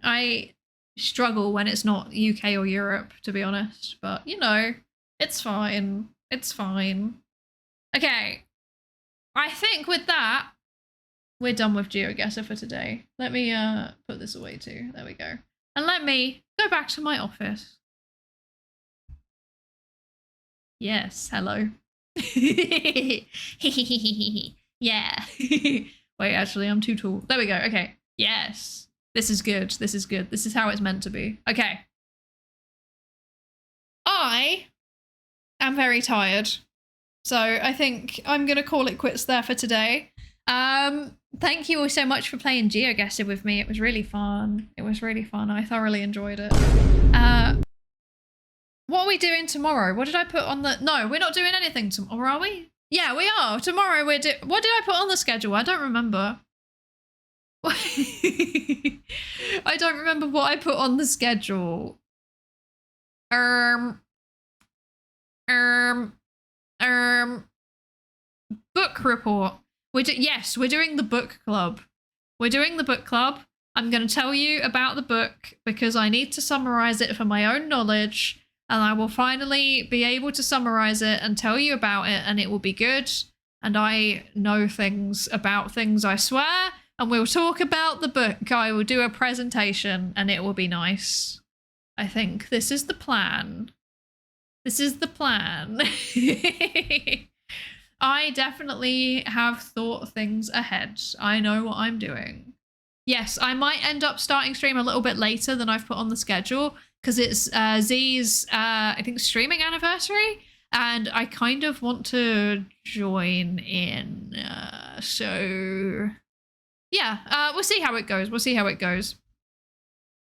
I struggle when it's not UK or Europe, to be honest. But, you know, it's fine. Okay. I think with that, we're done with Geoguessr for today. Let me put this away too. There we go. And let me go back to my office. Yes, hello. Yeah. Wait, actually, I'm too tall. There we go. Okay. Yes. This is good. This is how it's meant to be. Okay. I am very tired. So I think I'm going to call it quits there for today. Thank you all so much for playing Geoguessr with me. It was really fun. I thoroughly enjoyed it. What are we doing tomorrow? What did I put on the... No, we're not doing anything tomorrow, are we? Yeah, we are. Tomorrow we're what did I put on the schedule? I don't remember. I don't remember what I put on the schedule. Book report. Yes, we're doing the book club. I'm going to tell you about the book because I need to summarize it for my own knowledge, and I will finally be able to summarize it and tell you about it, and it will be good. and I know things about things, I swear, and we'll talk about the book. I will do a presentation and it will be nice. I think this is the plan. This is the plan. I definitely have thought things ahead. I know what I'm doing. Yes, I might end up starting stream a little bit later than I've put on the schedule because it's Z's, I think, streaming anniversary, and I kind of want to join in. So, yeah, we'll see how it goes. We'll see how it goes.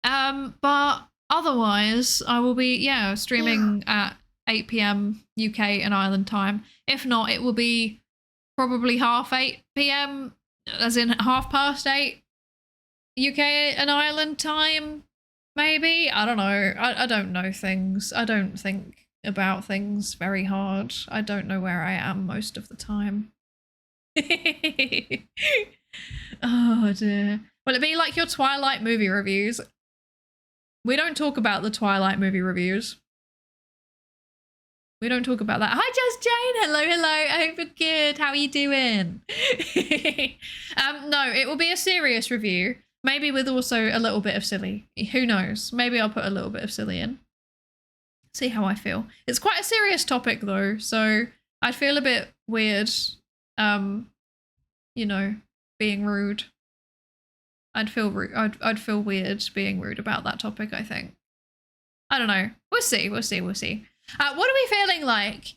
But otherwise, I will be, streaming at 8 p.m. UK and Ireland time. If not, it will be probably 8:30 p.m, as in 8:30 UK and Ireland time, maybe? I don't know. I don't know things. I don't think about things very hard. I don't know where I am most of the time. Oh dear. Will it be like your Twilight movie reviews? We don't talk about the Twilight movie reviews. We don't talk about that. Hi, Just Jane. Hello, hello. I hope you're good. How are you doing? No, it will be a serious review. Maybe with also a little bit of silly. Who knows? Maybe I'll put a little bit of silly in. See how I feel. It's quite a serious topic though, so I'd feel a bit weird, you know, being rude. I'd feel rude. I'd feel weird being rude about that topic, I think. I don't know. We'll see. We'll see. We'll see. What are we feeling like?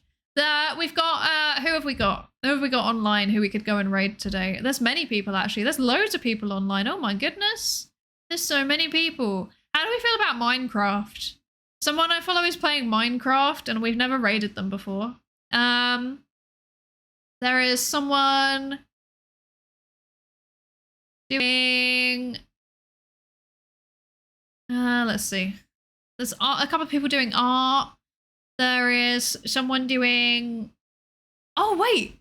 We've got, who have we got? Who have we got online who we could go and raid today? There's many people, actually. There's loads of people online. Oh my goodness. There's so many people. How do we feel about Minecraft? Someone I follow is playing Minecraft and we've never raided them before. There is someone doing, let's see. There's a couple of people doing art. There is someone doing, oh wait.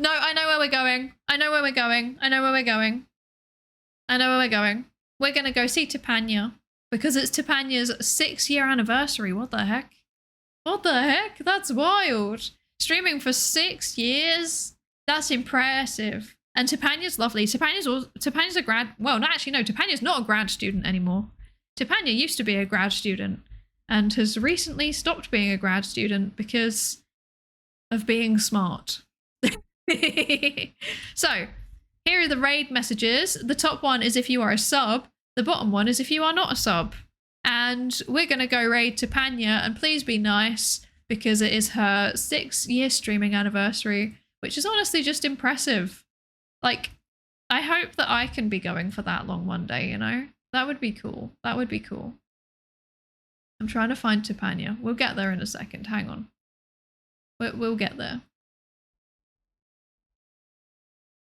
No, I know where we're going. I know where we're going. I know where we're going. I know where we're going. We're going to go see Topania because it's Topania's 6-year anniversary. What the heck? What the heck? That's wild. Streaming for 6 years. That's impressive. And Topania's lovely. Topania's a grad, well, no, actually, no, Topania's not a grad student anymore. Topania used to be a grad student and has recently stopped being a grad student because of being smart. So, here are the raid messages. The top one is if you are a sub. The bottom one is if you are not a sub. And we're going to go raid Topania, and please be nice because it is her 6-year streaming anniversary, which is honestly just impressive. Like, I hope that I can be going for that long one day, you know? That would be cool. That would be cool. I'm trying to find Topania. We'll get there in a second. Hang on. We'll get there.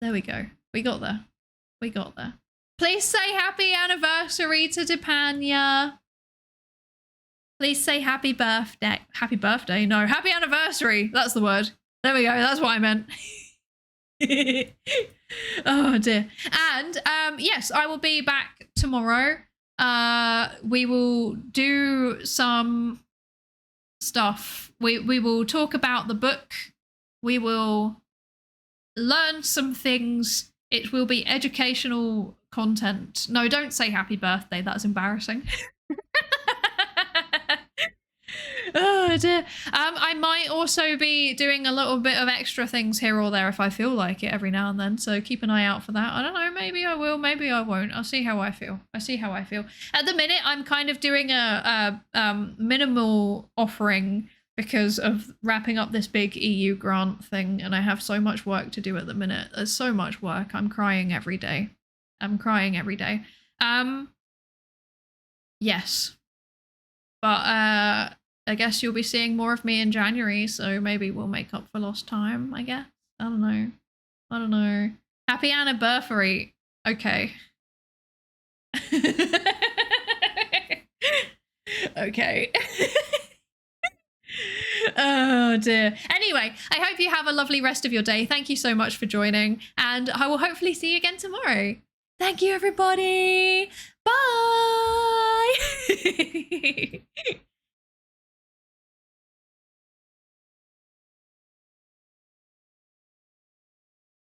There we go. We got there. We got there. Please say happy anniversary to Topania. Please say happy birthday. Happy birthday? No, happy anniversary. That's the word. There we go. That's what I meant. Oh dear. And yes, I will be back tomorrow. We will do some stuff. We will talk about the book. We will learn some things. It will be educational content. No, don't say happy birthday. That's embarrassing. Oh dear. I might also be doing a little bit of extra things here or there if I feel like it every now and then. So keep an eye out for that. I don't know. Maybe I will. Maybe I won't. I'll see how I feel. I see how I feel. At the minute, I'm kind of doing a minimal offering because of wrapping up this big EU grant thing, and I have so much work to do at the minute. There's so much work. I'm crying every day. I'm crying every day. Yes. But I guess you'll be seeing more of me in January, so maybe we'll make up for lost time, I guess. I don't know. I don't know. Happy anniversary. Okay. Okay. Oh dear. Anyway, I hope you have a lovely rest of your day. Thank you so much for joining, and I will hopefully see you again tomorrow. Thank you, everybody. Bye.